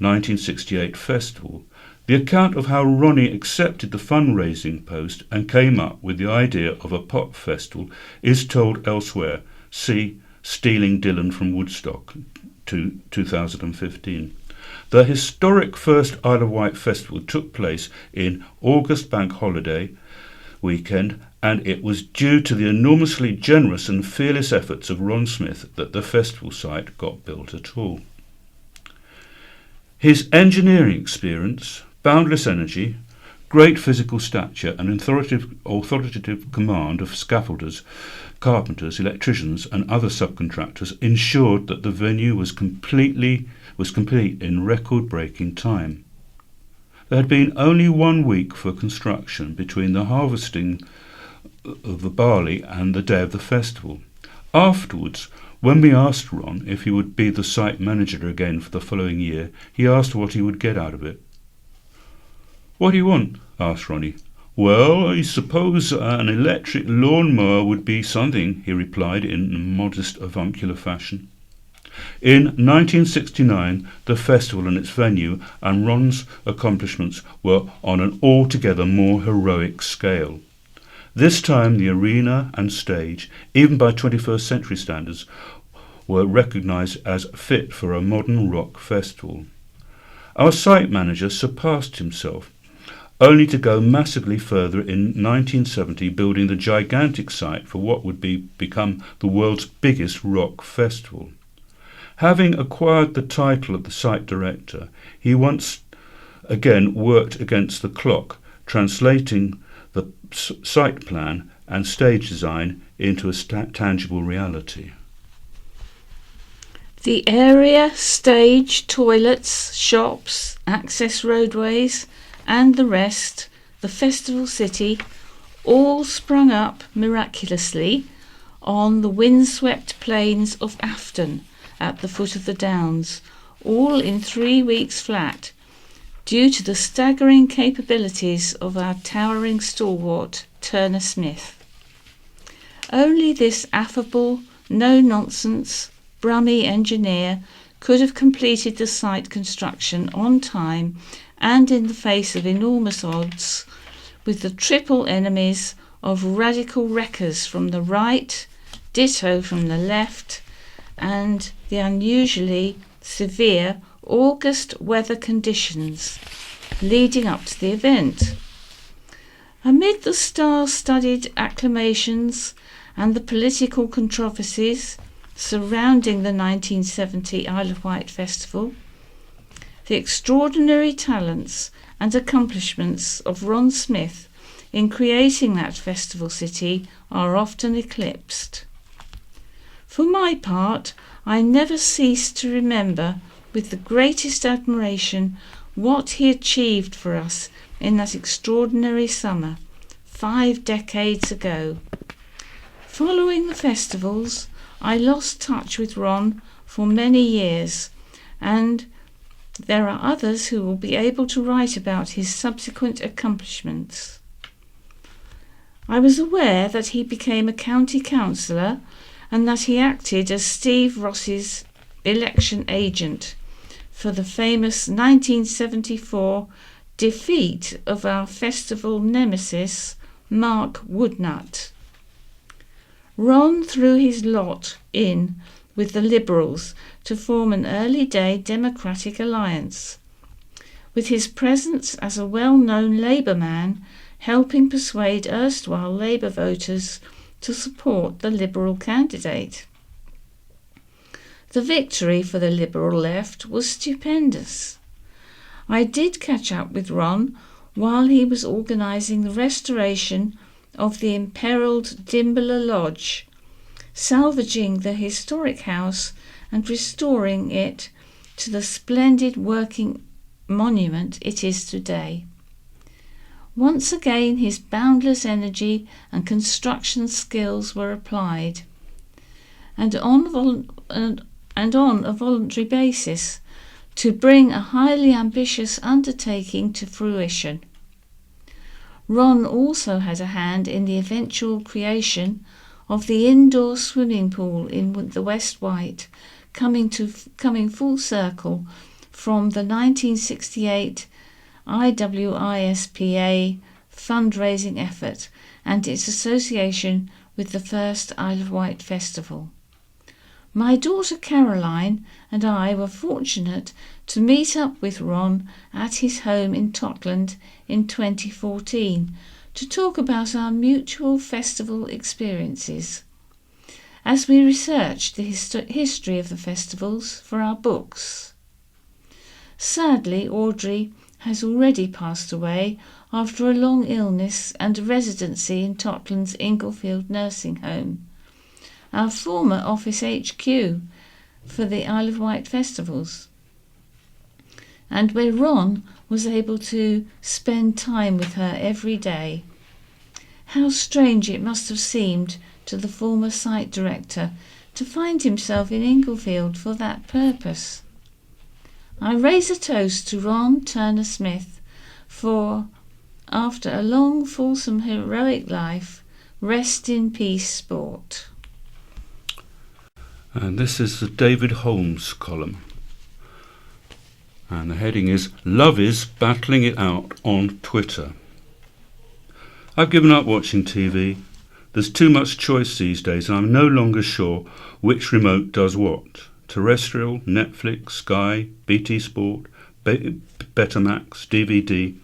1968 festival, the account of how Ronnie accepted the fundraising post and came up with the idea of a pop festival is told elsewhere. See Stealing Dylan from Woodstock, 2015. The historic first Isle of Wight festival took place in August Bank Holiday weekend, and it was due to the enormously generous and fearless efforts of Ron Smith that the festival site got built at all. His engineering experience, boundless energy, great physical stature and authoritative command of scaffolders, carpenters, electricians and other subcontractors ensured that the venue was complete in record-breaking time. There had been only 1 week for construction between the harvesting of the barley and the day of the festival. Afterwards, when we asked Ron if he would be the site manager again for the following year, he asked what he would get out of it. "What do you want?" asked Ronnie. "Well, I suppose an electric lawnmower would be something," he replied in modest avuncular fashion. In 1969, the festival and its venue and Ron's accomplishments were on an altogether more heroic scale. This time the arena and stage, even by 21st century standards, were recognised as fit for a modern rock festival. Our site manager surpassed himself, only to go massively further in 1970, building the gigantic site for what would become the world's biggest rock festival. Having acquired the title of the site director, he once again worked against the clock, translating the site plan and stage design into a tangible reality. The area, stage, toilets, shops, access roadways and the rest, the festival city, all sprung up miraculously on the windswept plains of Afton at the foot of the Downs, all in 3 weeks flat, due to the staggering capabilities of our towering stalwart, Turner Smith. Only this affable, no-nonsense, Brummie engineer could have completed the site construction on time and in the face of enormous odds, with the triple enemies of radical wreckers from the right, ditto from the left, and the unusually severe August weather conditions leading up to the event. Amid the star-studded acclamations and the political controversies surrounding the 1970 Isle of Wight Festival, the extraordinary talents and accomplishments of Ron Smith in creating that festival city are often eclipsed. For my part, I never cease to remember with the greatest admiration what he achieved for us in that extraordinary summer, 5 decades ago. Following the festivals, I lost touch with Ron for many years, and there are others who will be able to write about his subsequent accomplishments. I was aware that he became a county councillor and that he acted as Steve Ross's election agent for the famous 1974 defeat of our festival nemesis, Mark Woodnut. Ron threw his lot in with the Liberals to form an early-day Democratic alliance, with his presence as a well-known Labour man helping persuade erstwhile Labour voters to support the Liberal candidate. The victory for the Liberal left was stupendous. I did catch up with Ron while he was organising the restoration of the imperilled Dimbler Lodge, salvaging the historic house and restoring it to the splendid working monument it is today. Once again his boundless energy and construction skills were applied, and on a voluntary basis, to bring a highly ambitious undertaking to fruition. Ron also had a hand in the eventual creation of the indoor swimming pool in the West Wight, coming full circle from the 1968 IWISPA fundraising effort and its association with the first Isle of Wight Festival. My daughter Caroline and I were fortunate to meet up with Ron at his home in Totland in 2014 to talk about our mutual festival experiences, as we researched the history of the festivals for our books. Sadly, Audrey has already passed away after a long illness and a residency in Totland's Inglefield Nursing Home, our former office HQ for the Isle of Wight festivals, and where Ron was able to spend time with her every day. How strange it must have seemed to the former site director to find himself in Inglefield for that purpose. I raise a toast to Ron Turner-Smith for, after a long, fulsome, heroic life, rest in peace, sport. And this is the David Holmes column. And the heading is Love is Battling It Out on Twitter. I've given up watching TV. There's too much choice these days and I'm no longer sure which remote does what. Terrestrial, Netflix, Sky, BT Sport, Betamax, DVD.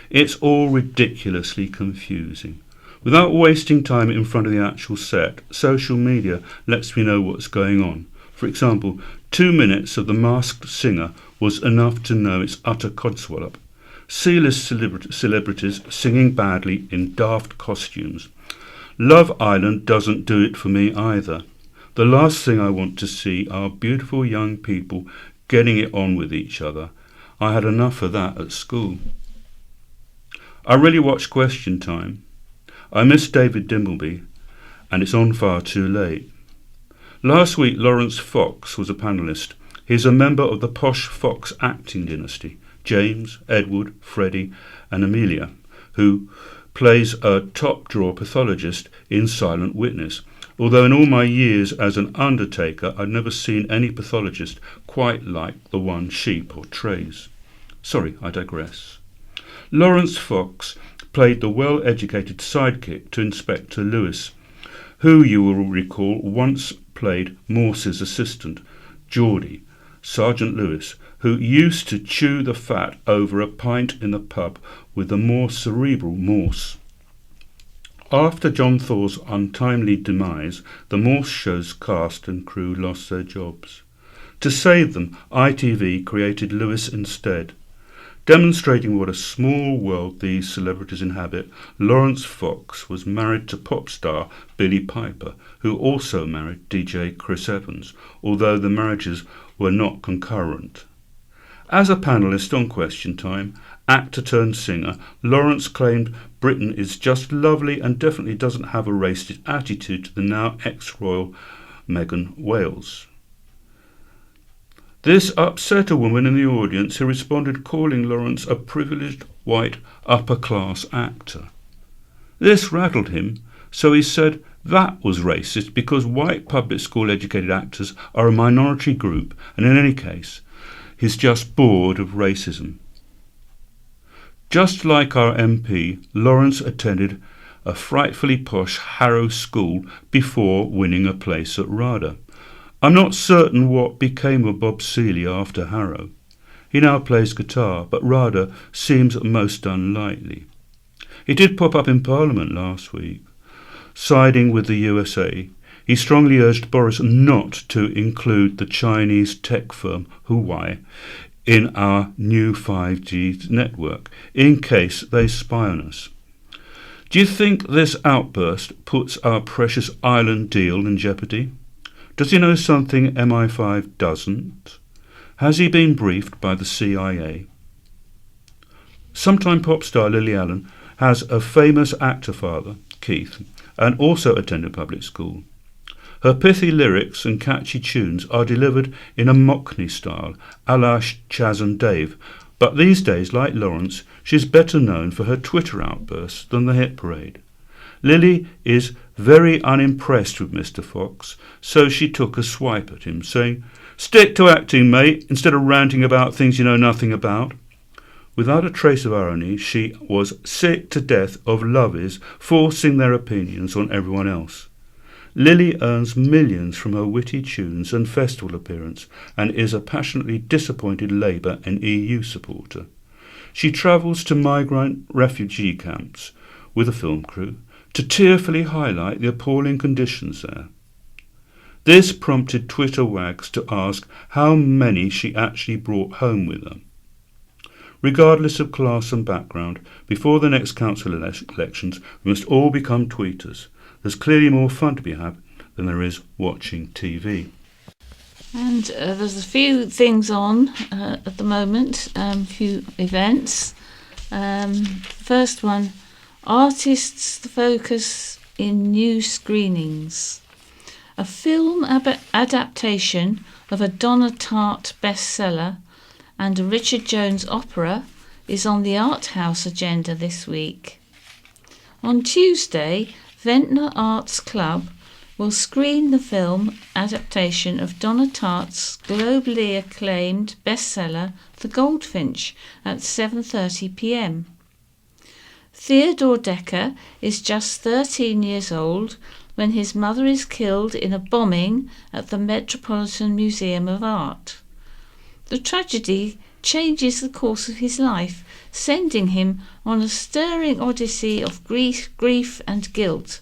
It's all ridiculously confusing. Without wasting time in front of the actual set, social media lets me know what's going on. For example, 2 minutes of The Masked Singer was enough to know its utter codswallop. C-list celebrities singing badly in daft costumes. Love Island doesn't do it for me either. The last thing I want to see are beautiful young people getting it on with each other. I had enough of that at school. I really watched Question Time. I miss David Dimbleby, and it's on far too late. Last week, Lawrence Fox was a panellist. He's a member of the posh Fox acting dynasty, James, Edward, Freddie, and Amelia, who plays a top-drawer pathologist in Silent Witness, although in all my years as an undertaker, I'd never seen any pathologist quite like the one she portrays. Sorry, I digress. Lawrence Fox played the well-educated sidekick to Inspector Lewis, who you will recall once played Morse's assistant, Geordie, Sergeant Lewis, who used to chew the fat over a pint in the pub with the more cerebral Morse. After John Thor's untimely demise, the Morse show's cast and crew lost their jobs. To save them, ITV created Lewis instead. Demonstrating what a small world these celebrities inhabit, Lawrence Fox was married to pop star Billie Piper, who also married DJ Chris Evans, although the marriages were not concurrent. As a panellist on Question Time, actor turned singer, Lawrence claimed Britain is just lovely and definitely doesn't have a racist attitude to the now ex-royal Meghan Wales. This upset a woman in the audience who responded calling Lawrence a privileged white upper-class actor. This rattled him, so he said that was racist because white public school educated actors are a minority group and in any case, he's just bored of racism. Just like our MP, Lawrence attended a frightfully posh Harrow school before winning a place at RADA. I'm not certain what became of Bob Seeley after Harrow. He now plays guitar, but RADA seems most unlikely. He did pop up in Parliament last week. Siding with the USA, he strongly urged Boris not to include the Chinese tech firm Huawei in our new 5G network, in case they spy on us. Do you think this outburst puts our precious island deal in jeopardy? Does he know something MI5 doesn't? Has he been briefed by the CIA? Sometime pop star Lily Allen has a famous actor father, Keith, and also attended public school. Her pithy lyrics and catchy tunes are delivered in a Mockney style, a la Chaz and Dave, but these days, like Lawrence, she's better known for her Twitter outbursts than the hit parade. Lily is very unimpressed with Mr. Fox, so she took a swipe at him, saying, "Stick to acting, mate, instead of ranting about things you know nothing about." Without a trace of irony, she was sick to death of lovies forcing their opinions on everyone else. Lily earns millions from her witty tunes and festival appearance, and is a passionately disappointed Labour and EU supporter. She travels to migrant refugee camps with a film crew to tearfully highlight the appalling conditions there. This prompted Twitter wags to ask how many she actually brought home with her. Regardless of class and background, before the next council elections, we must all become tweeters. There's clearly more fun to be had than there is watching TV. And there's a few things on at the moment, few events. First one, artists focus in new screenings. A film adaptation of a Donna Tartt bestseller and a Richard Jones opera is on the Art House agenda this week. On Tuesday, Ventnor Arts Club will screen the film adaptation of Donna Tartt's globally acclaimed bestseller The Goldfinch at 7:30 p.m. Theodore Decker is just 13 years old when his mother is killed in a bombing at the Metropolitan Museum of Art. The tragedy changes the course of his life, sending him on a stirring odyssey of grief and guilt,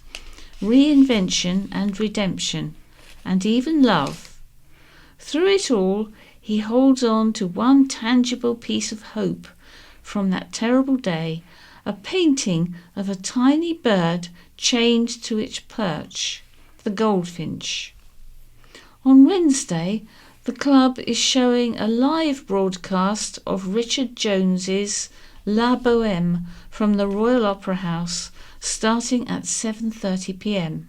reinvention and redemption, and even love. Through it all, he holds on to one tangible piece of hope from that terrible day, a painting of a tiny bird chained to its perch, the goldfinch. On Wednesday, the club is showing a live broadcast of Richard Jones's La Bohème from the Royal Opera House, starting at 7:30 p.m.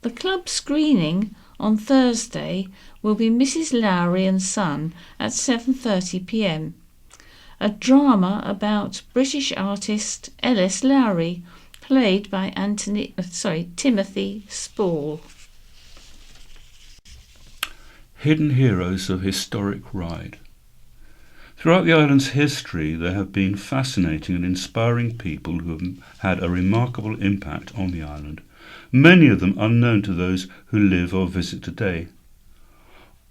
The club screening on Thursday will be Mrs. Lowry and Son at 7:30 p.m. A drama about British artist Ellis Lowry, played by Timothy Spall. Hidden heroes of historic Ryde. Throughout the island's history, there have been fascinating and inspiring people who have had a remarkable impact on the island, many of them unknown to those who live or visit today.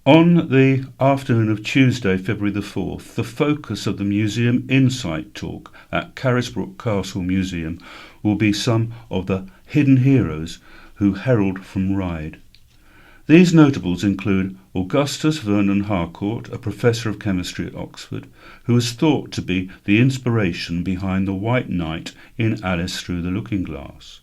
On the afternoon of Tuesday, February the 4th, the focus of the Museum Insight talk at Carisbrook Castle Museum will be some of the hidden heroes who herald from Ryde. These notables include Augustus Vernon Harcourt, a professor of chemistry at Oxford, who is thought to be the inspiration behind the White Knight in Alice Through the Looking Glass.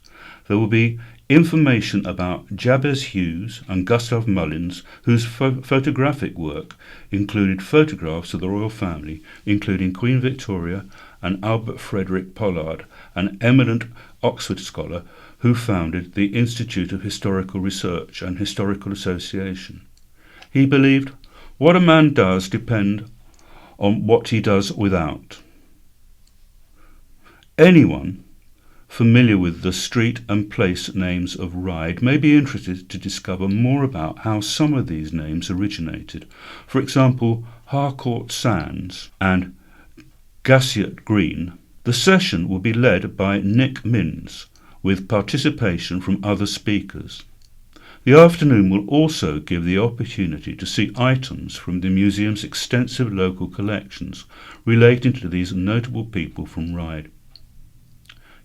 There will be information about Jabez Hughes and Gustav Mullins, whose photographic work included photographs of the royal family, including Queen Victoria and Albert Frederick Pollard, an eminent Oxford scholar who founded the Institute of Historical Research and Historical Association. He believed, "What a man does depends on what he does without." Anyone familiar with the street and place names of Ryde may be interested to discover more about how some of these names originated. For example, Harcourt Sands and Gassiot Green. The session will be led by Nick Minns, with participation from other speakers. The afternoon will also give the opportunity to see items from the museum's extensive local collections relating to these notable people from Ryde.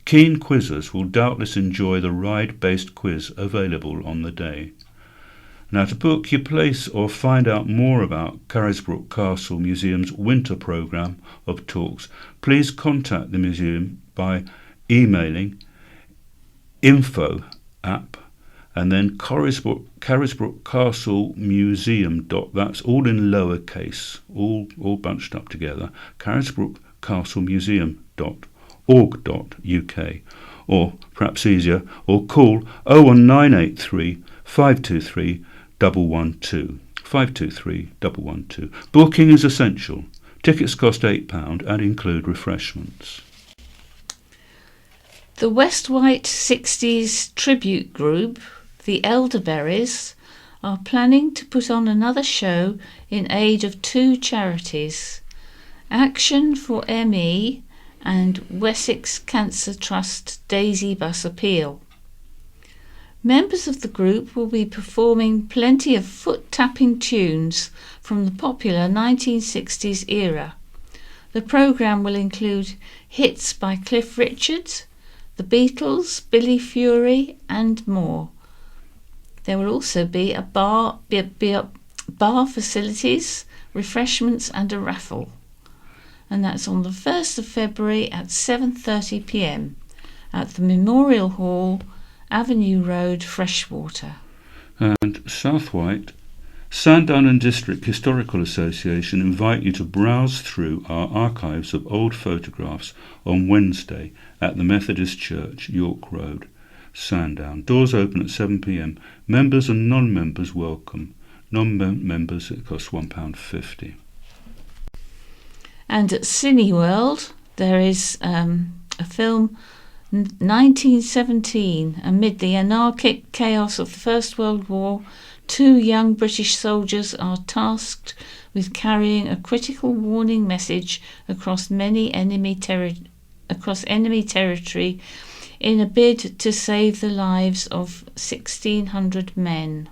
Keen quizzers will doubtless enjoy the Ryde-based quiz available on the day. Now, to book your place or find out more about Carisbrook Castle Museum's winter programme of talks, please contact the museum by emailing info@, and then Carisbrook Castle Museum. That's all in lowercase, all bunched up together. Carisbrook Castle Museum.org.uk, or perhaps easier, or call 01983 523 112. 523 112. Booking is essential. Tickets cost £8 and include refreshments. The West Wight 60s tribute group, the Elderberries, are planning to put on another show in aid of two charities, Action for ME and Wessex Cancer Trust Daisy Bus Appeal. Members of the group will be performing plenty of foot-tapping tunes from the popular 1960s era. The programme will include hits by Cliff Richard, the Beatles, Billy Fury and more. There will also be a bar facilities, refreshments and a raffle. And that's on the 1st of February at 7:30 p.m. at the Memorial Hall, Avenue Road, Freshwater. And South Wight, Sandown and District Historical Association invite you to browse through our archives of old photographs on Wednesday at the Methodist Church, York Road, Sandown. Doors open at 7 p.m. Members and non-members welcome. Non-members, it costs £1.50. And at Cineworld, there is a film, 1917. Amid the anarchic chaos of the First World War, two young British soldiers are tasked with carrying a critical warning message across enemy territory in a bid to save the lives of 1,600 men.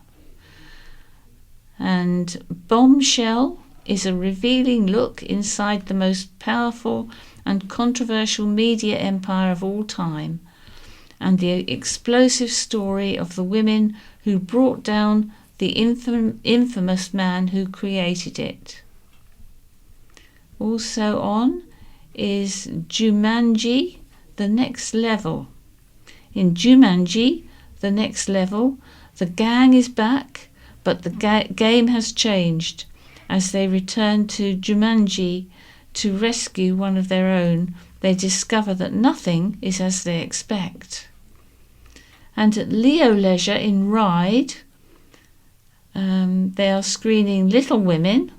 And Bombshell is a revealing look inside the most powerful and controversial media empire of all time, and the explosive story of the women who brought down the infamous man who created it. Also on is Jumanji, The Next Level. In Jumanji, The Next Level, the gang is back, but the game has changed. As they return to Jumanji to rescue one of their own, they discover that nothing is as they expect. And at Leo Leisure in Ryde, they are screening Little Women.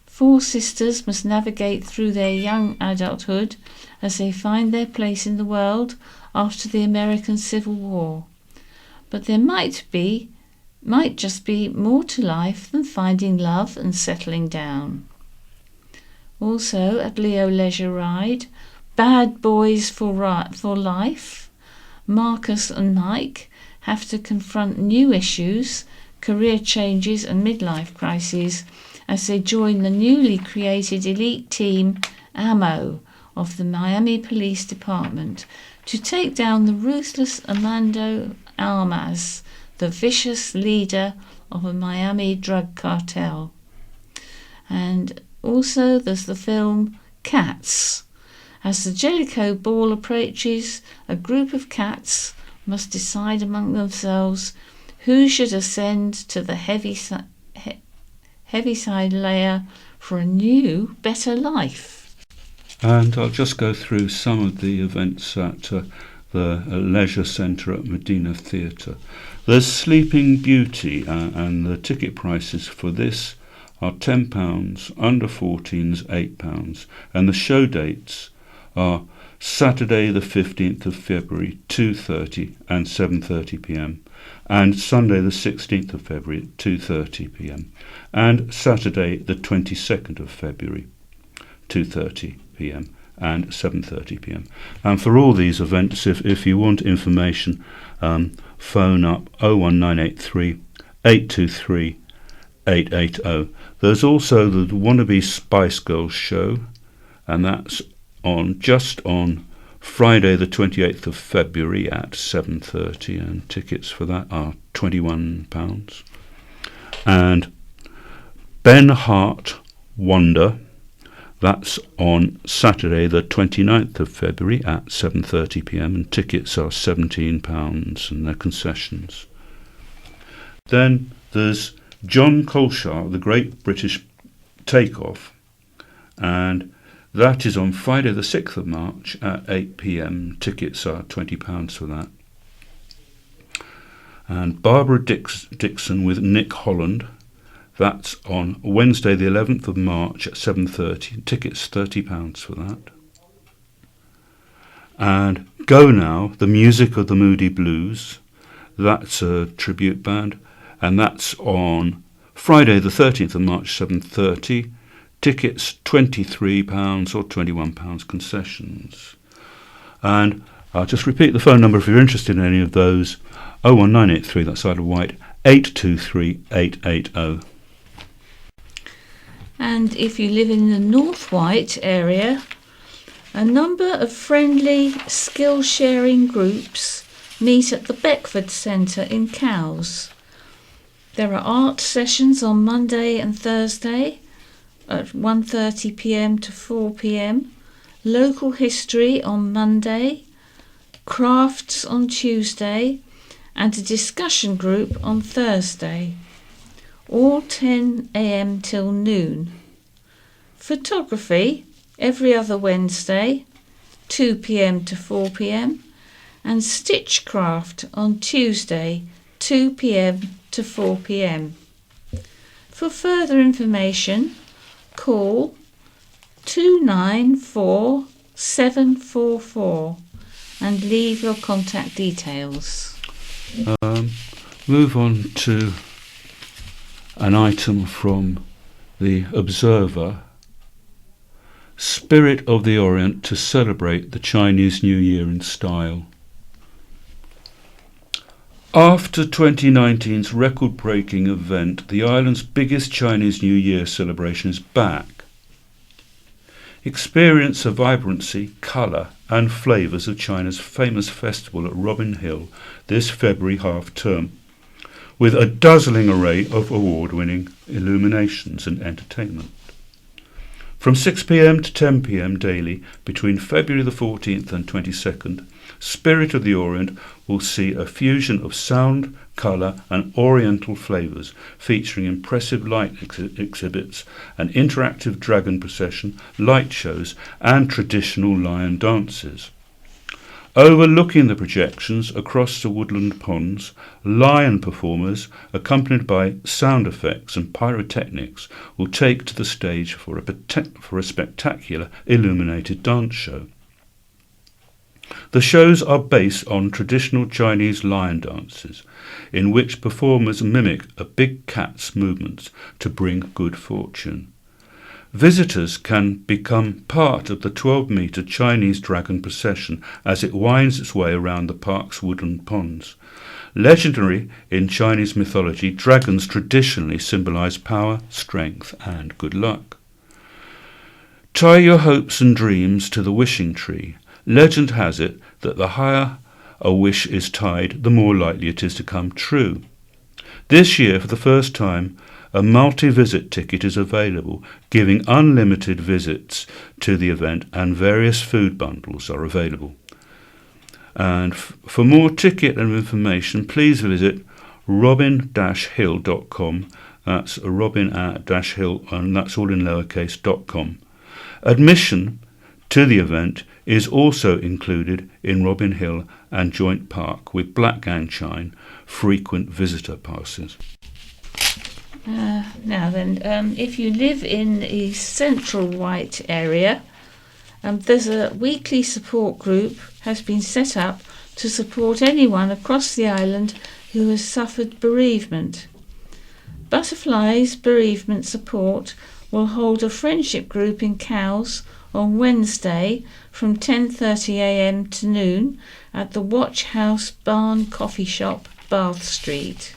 Four sisters must navigate through their young adulthood as they find their place in the world after the American Civil War. But there might just be more to life than finding love and settling down. Also at Leo Leisure Ride, Bad Boys for Life. Marcus and Mike have to confront new issues, career changes and midlife crises as they join the newly created elite team AMO of the Miami Police Department to take down the ruthless Armando Armas, the vicious leader of a Miami drug cartel. And also there's the film Cats. As the Jellicoe Ball approaches, a group of cats must decide among themselves who should ascend to the heaviside layer for a new, better life. And I'll just go through some of the events at the Leisure Centre at Medina Theatre. There's Sleeping Beauty, and the ticket prices for this are £10, under 14s £8, and the show dates are Saturday the 15th of February 2:30 and 7:30 p.m, and Sunday the 16th of February 2:30 p.m, and Saturday the 22nd of February 2:30 p.m and 7:30 p.m. And for all these events, if you want information, phone up 01983 823 880. There's also the Wannabe Spice Girls show, and that's just on Friday the 28th of February at 7:30, and tickets for that are £21. And Ben Hart Wonder, that's on Saturday the 29th of February at 7:30 p.m, and tickets are £17 and they're concessions. Then there's John Colshar, the Great British Takeoff, and that is on Friday the 6th of March at 8 p.m. Tickets are £20 for that. And Barbara Dixon with Nick Holland, that's on Wednesday the 11th of March at 7:30. Tickets £30 for that. And Go Now, the music of the Moody Blues. That's a tribute band, and that's on Friday the 13th of March, 7:30. Tickets £23 or £21 concessions. And I'll just repeat the phone number if you're interested in any of those. 01983, that's Isle of Wight, 823 880. And if you live in the North Wight area, a number of friendly skill-sharing groups meet at the Beckford Centre in Cowes. There are art sessions on Monday and Thursday at 1:30pm to 4pm, local history on Monday, crafts on Tuesday, and a discussion group on Thursday, all 10am till noon. Photography every other Wednesday, 2pm to 4pm, and stitchcraft on Tuesday, 2pm to 4pm. For further information, call 294 744 and leave your contact details. Move on to an item from the Observer. Spirit of the Orient to celebrate the Chinese New Year in style. After 2019's record-breaking event, the island's biggest Chinese New Year celebration is back. Experience the vibrancy, colour and flavours of China's famous festival at Robin Hill this February half-term, with a dazzling array of award-winning illuminations and entertainment. From 6pm to 10pm daily between February the 14th and 22nd, Spirit of the Orient will see a fusion of sound, colour and oriental flavours, featuring impressive light exhibits, an interactive dragon procession, light shows and traditional lion dances. Overlooking the projections across the woodland ponds, lion performers, accompanied by sound effects and pyrotechnics, will take to the stage for a spectacular illuminated dance show. The shows are based on traditional Chinese lion dances, in which performers mimic a big cat's movements to bring good fortune. Visitors can become part of the 12-metre Chinese dragon procession as it winds its way around the park's woodland ponds. Legendary in Chinese mythology, dragons traditionally symbolise power, strength and good luck. Tie your hopes and dreams to the wishing tree. Legend has it that the higher a wish is tied, the more likely it is to come true. This year, for the first time, a multi-visit ticket is available, giving unlimited visits to the event, and various food bundles are available. And for more ticket and information, please visit robin-hill.com. That's robin-hill, and that's all in lowercase.com. Admission to the event is also included in Robin Hill and Joint Park, with Black Gangshine frequent visitor passes. Now then, if you live in the central Wight area, there's a weekly support group has been set up to support anyone across the island who has suffered bereavement. Butterflies Bereavement Support will hold a friendship group in Cowes on Wednesday from 10:30am to noon at the Watch House Barn Coffee Shop, Bath Street.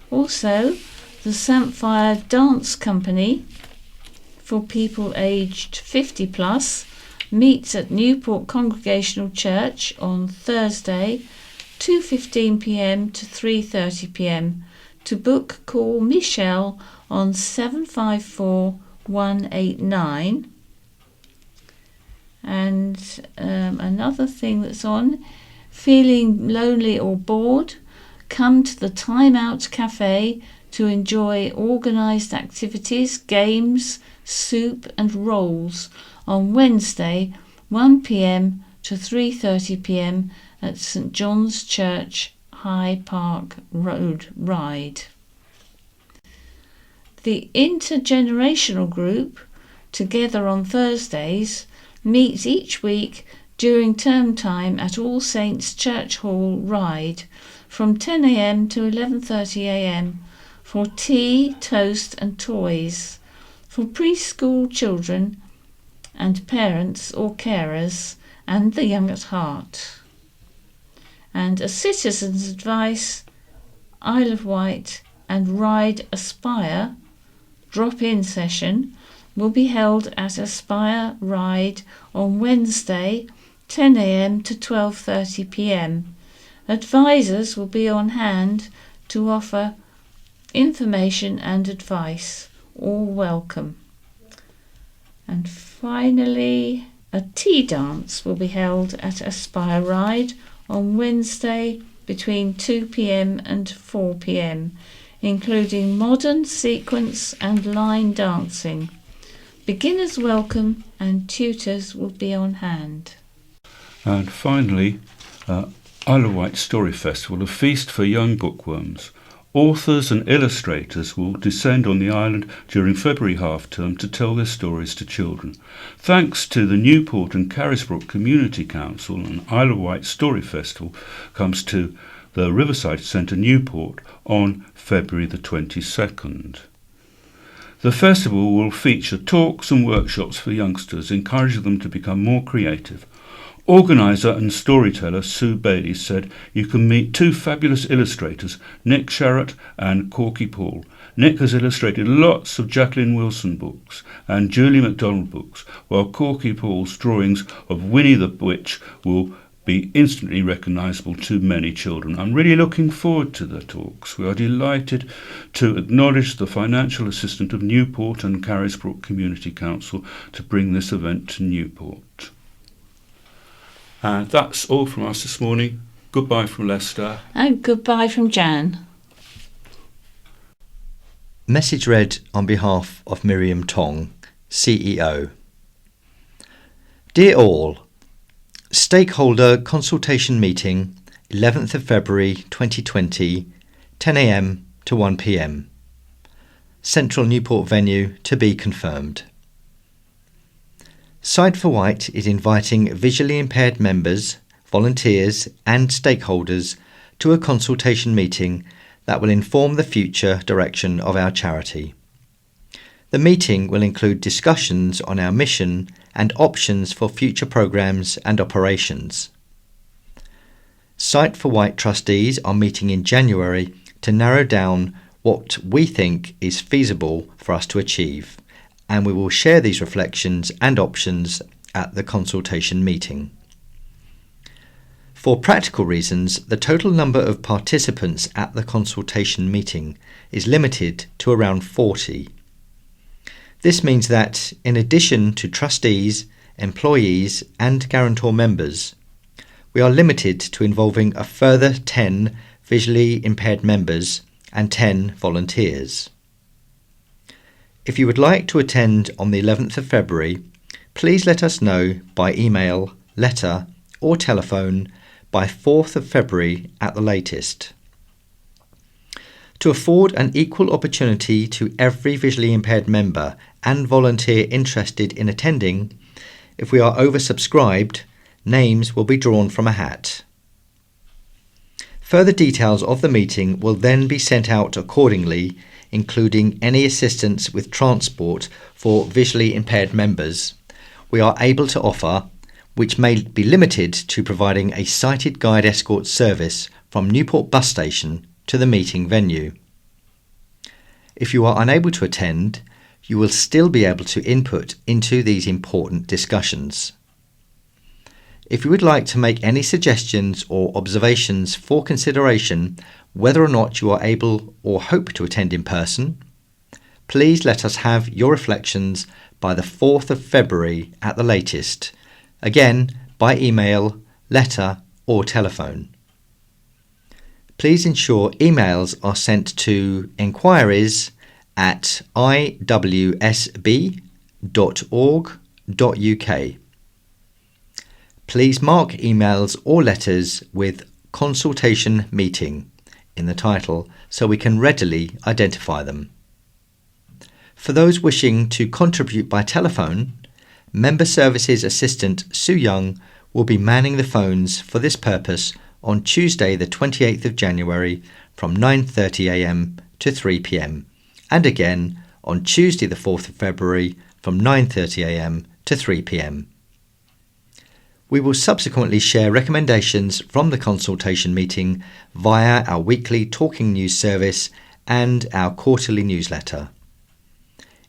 Also, the Samphire Dance Company for people aged 50 plus meets at Newport Congregational Church on Thursday 2:15pm to 3:30pm. To book, call Michelle on 754 189. And another thing that's on, feeling lonely or bored, come to the Time Out Cafe to enjoy organised activities, games, soup and rolls on Wednesday 1pm to 3:30pm at St John's Church, High Park Road, Ryde. The intergenerational group, together on Thursdays, meets each week during term time at All Saints Church Hall, Ryde, from 10 a.m. to 11:30 a.m. for tea, toast and toys for preschool children and parents or carers and the young at heart. And a citizen's advice, Isle of Wight and Ryde Aspire drop-in session will be held at Aspire Ryde on Wednesday 10 a.m. to 12:30 p.m. Advisors will be on hand to offer information and advice. All welcome. And finally, a tea dance will be held at Aspire Ryde on Wednesday between 2 p.m. and 4 p.m, including modern, sequence and line dancing. Beginners welcome and tutors will be on hand. And finally, Isle of Wight Story Festival, a feast for young bookworms. Authors and illustrators will descend on the island during February half-term to tell their stories to children. Thanks to the Newport and Carisbrook Community Council, an Isle of Wight Story Festival comes to the Riverside Centre, Newport, on February the 22nd. The festival will feature talks and workshops for youngsters, encouraging them to become more creative. Organiser and storyteller Sue Bailey said you can meet two fabulous illustrators, Nick Sharratt and Corky Paul. Nick has illustrated lots of Jacqueline Wilson books and Julie MacDonald books, while Corky Paul's drawings of Winnie the Witch will be instantly recognisable to many children. I'm really looking forward to the talks. We are delighted to acknowledge the financial assistance of Newport and Carisbrook Community Council to bring this event to Newport. And that's all from us this morning. Goodbye from Leicester. And goodbye from Jan. Message read on behalf of Miriam Tong, CEO. Dear all, Stakeholder Consultation Meeting, 11th of February 2020, 10 a.m. to 1 p.m. Central Newport venue to be confirmed. Side for Wight is inviting visually impaired members, volunteers and stakeholders to a consultation meeting that will inform the future direction of our charity. The meeting will include discussions on our mission and options for future programmes and operations. Site for Wight trustees are meeting in January to narrow down what we think is feasible for us to achieve, and we will share these reflections and options at the consultation meeting. For practical reasons, the total number of participants at the consultation meeting is limited to around 40. This means that, in addition to trustees, employees and guarantor members, we are limited to involving a further 10 visually impaired members and 10 volunteers. If you would like to attend on the 11th of February, please let us know by email, letter or telephone by 4th of February at the latest. To afford an equal opportunity to every visually impaired member and volunteer interested in attending, if we are oversubscribed, names will be drawn from a hat. Further details of the meeting will then be sent out accordingly, including any assistance with transport for visually impaired members we are able to offer, which may be limited to providing a sighted guide escort service from Newport bus station to the meeting venue. If you are unable to attend, you will still be able to input into these important discussions. If you would like to make any suggestions or observations for consideration whether or not you are able or hope to attend in person, please let us have your reflections by the 4th of February at the latest, again by email, letter or telephone. Please ensure emails are sent to enquiries@iwsb.org.uk. Please mark emails or letters with consultation meeting in the title so we can readily identify them. For those wishing to contribute by telephone, Member Services Assistant Sue Young will be manning the phones for this purpose on Tuesday the 28th of January from 9:30am to 3pm, and again on Tuesday the 4th of February from 9:30am to 3pm. We will subsequently share recommendations from the consultation meeting via our weekly talking news service and our quarterly newsletter.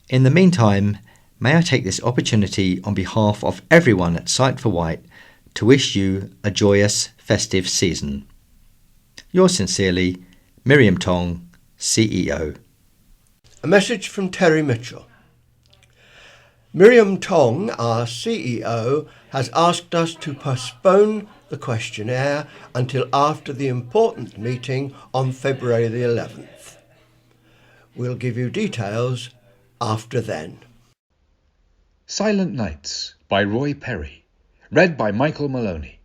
In the meantime, may I take this opportunity on behalf of everyone at Sight for Wight to wish you a joyous festive season. Yours sincerely, Miriam Tong, CEO. A message from Terry Mitchell. Miriam Tong, our CEO, has asked us to postpone the questionnaire until after the important meeting on February the 11th. We'll give you details after then. Silent Nights by Roy Perry, read by Michael Maloney.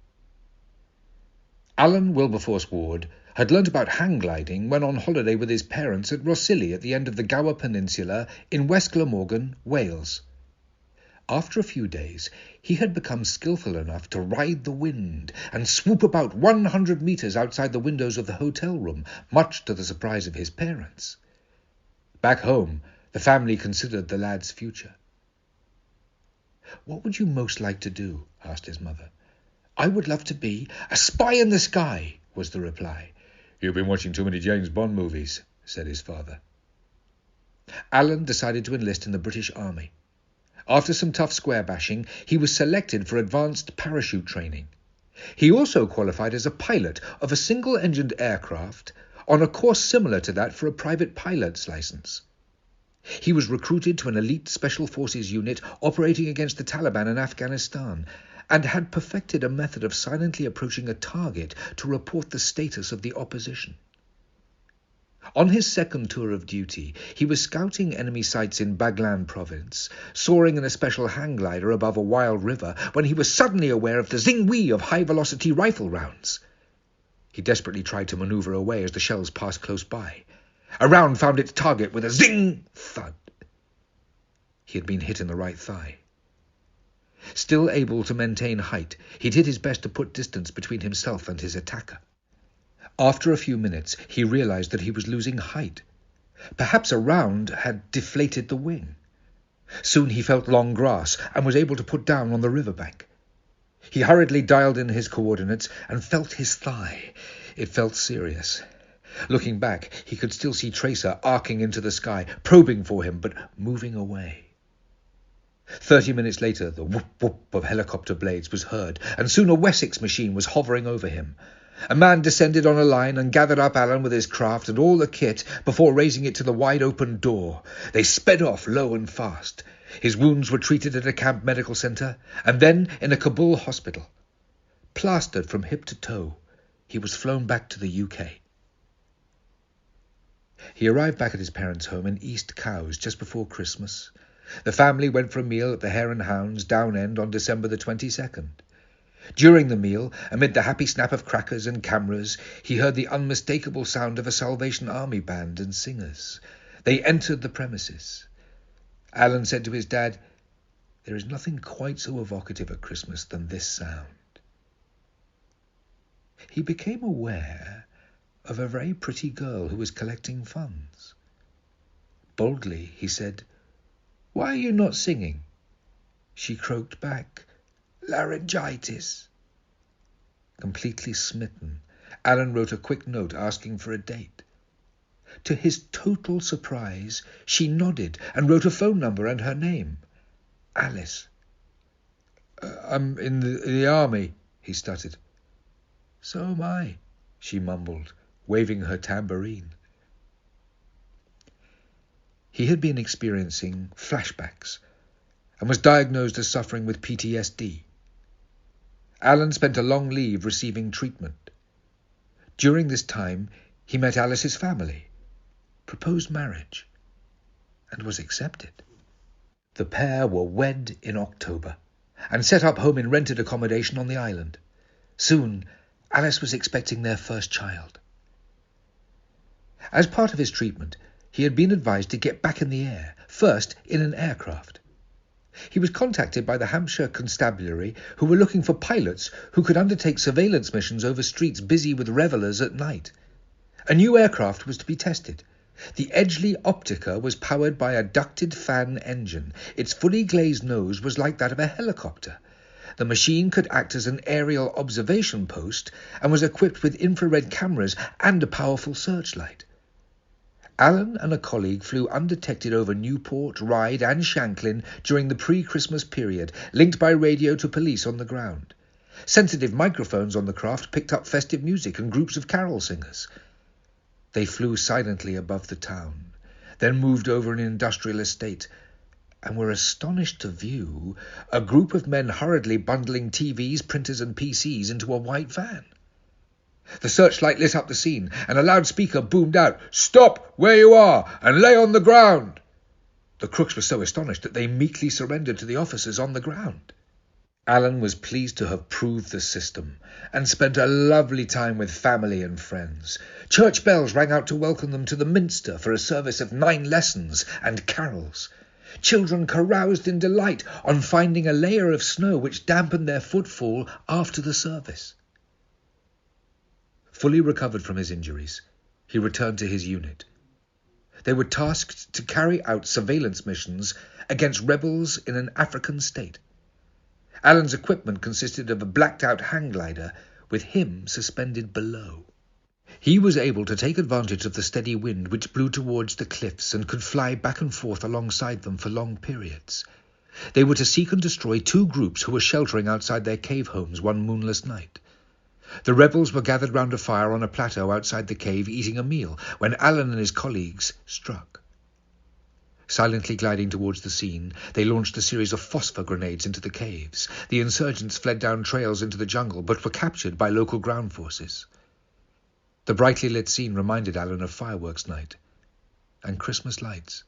Alan Wilberforce Ward had learnt about hang gliding when on holiday with his parents at Rossilly at the end of the Gower Peninsula in West Glamorgan, Wales. After a few days, he had become skillful enough to ride the wind and swoop about 100 metres outside the windows of the hotel room, much to the surprise of his parents. Back home, the family considered the lad's future. "What would you most like to do?" asked his mother. "I would love to be a spy in the sky," was the reply. "You've been watching too many James Bond movies," said his father. Alan decided to enlist in the British Army. After some tough square bashing, he was selected for advanced parachute training. He also qualified as a pilot of a single-engined aircraft on a course similar to that for a private pilot's license. He was recruited to an elite Special Forces unit operating against the Taliban in Afghanistan and had perfected a method of silently approaching a target to report the status of the opposition. On his second tour of duty, he was scouting enemy sites in Baghlan province, soaring in a special hang glider above a wild river, when he was suddenly aware of the zing-wee of high-velocity rifle rounds. He desperately tried to manoeuvre away as the shells passed close by. A round found its target with a zing thud. He had been hit in the right thigh. Still able to maintain height, he did his best to put distance between himself and his attacker. After a few minutes, he realized that he was losing height. Perhaps a round had deflated the wing. Soon he felt long grass and was able to put down on the riverbank. He hurriedly dialed in his coordinates and felt his thigh. It felt serious. Looking back, he could still see Tracer arcing into the sky, probing for him, but moving away. 30 minutes later, the whoop-whoop of helicopter blades was heard, and soon a Wessex machine was hovering over him. A man descended on a line and gathered up Alan with his craft and all the kit before raising it to the wide-open door. They sped off low and fast. His wounds were treated at a camp medical centre, and then in a Kabul hospital. Plastered from hip to toe, he was flown back to the UK. He arrived back at his parents' home in East Cowes just before Christmas. The family went for a meal at the Hare and Hounds, Down End, on December the 22nd. During the meal, amid the happy snap of crackers and cameras, he heard the unmistakable sound of a Salvation Army band and singers. They entered the premises. Alan said to his dad, "There is nothing quite so evocative at Christmas than this sound." He became aware of a very pretty girl who was collecting funds. Boldly, he said, "Why are you not singing?" She croaked back, "Laryngitis." Completely smitten, Alan wrote a quick note asking for a date. To his total surprise, she nodded and wrote a phone number and her name. Alice. "I'm in the army," he stuttered. "So am I," she mumbled, waving her tambourine. He had been experiencing flashbacks and was diagnosed as suffering with PTSD. Alan spent a long leave receiving treatment. During this time, he met Alice's family, proposed marriage, and was accepted. The pair were wed in October and set up home in rented accommodation on the island. Soon, Alice was expecting their first child. As part of his treatment, he had been advised to get back in the air, first in an aircraft. He was contacted by the Hampshire Constabulary, who were looking for pilots who could undertake surveillance missions over streets busy with revellers at night. A new aircraft was to be tested. The Edgeley Optica was powered by a ducted fan engine. Its fully glazed nose was like that of a helicopter. The machine could act as an aerial observation post and was equipped with infrared cameras and a powerful searchlight. Alan and a colleague flew undetected over Newport, Ryde and Shanklin during the pre-Christmas period, linked by radio to police on the ground. Sensitive microphones on the craft picked up festive music and groups of carol singers. They flew silently above the town, then moved over an industrial estate, and were astonished to view a group of men hurriedly bundling TVs, printers and PCs into a white van. The searchlight lit up the scene, and a loudspeaker boomed out, "Stop where you are and lay on the ground!" The crooks were so astonished that they meekly surrendered to the officers on the ground. Alan was pleased to have proved the system, and spent a lovely time with family and friends. Church bells rang out to welcome them to the Minster for a service of 9 lessons and carols. Children caroused in delight on finding a layer of snow which dampened their footfall after the service. Fully recovered from his injuries, he returned to his unit. They were tasked to carry out surveillance missions against rebels in an African state. Alan's equipment consisted of a blacked-out hang glider with him suspended below. He was able to take advantage of the steady wind which blew towards the cliffs and could fly back and forth alongside them for long periods. They were to seek and destroy 2 groups who were sheltering outside their cave homes one moonless night. The rebels were gathered round a fire on a plateau outside the cave eating a meal when Alan and his colleagues struck. Silently gliding towards the scene, they launched a series of phosphor grenades into the caves. The insurgents fled down trails into the jungle but were captured by local ground forces. The brightly lit scene reminded Alan of fireworks night and Christmas lights.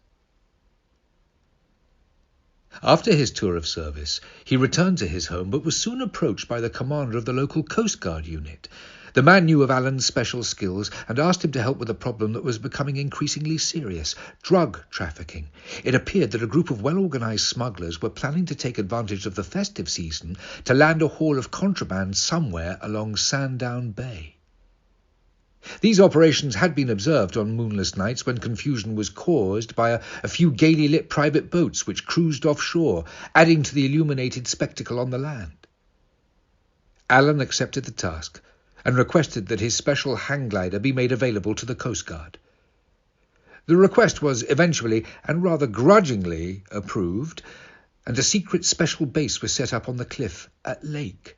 After his tour of service, he returned to his home but was soon approached by the commander of the local Coast Guard unit. The man knew of Alan's special skills and asked him to help with a problem that was becoming increasingly serious: drug trafficking. It appeared that a group of well-organised smugglers were planning to take advantage of the festive season to land a haul of contraband somewhere along Sandown Bay. These operations had been observed on moonless nights when confusion was caused by a few gaily lit private boats which cruised offshore, adding to the illuminated spectacle on the land. Alan accepted the task and requested that his special hang glider be made available to the Coast Guard. The request was eventually, and rather grudgingly, approved, and a secret special base was set up on the cliff at Lake.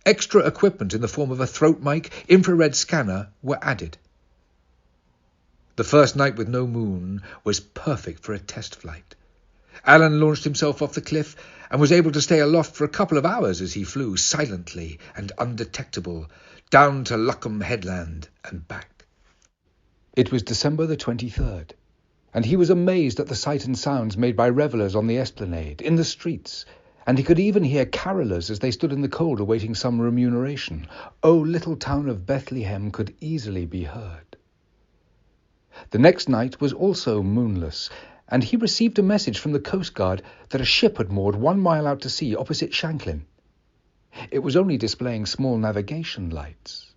Extra equipment in the form of a throat mic, infrared scanner were added. The first night with no moon was perfect for a test flight. Alan launched himself off the cliff and was able to stay aloft for a couple of hours as he flew silently and undetectable down to Luckham Headland and back. It was December the 23rd, and he was amazed at the sight and sounds made by revellers on the esplanade, in the streets, and he could even hear carolers as they stood in the cold awaiting some remuneration. "Oh, little town of Bethlehem" could easily be heard. The next night was also moonless, and he received a message from the Coast Guard that a ship had moored 1 mile out to sea opposite Shanklin. It was only displaying small navigation lights.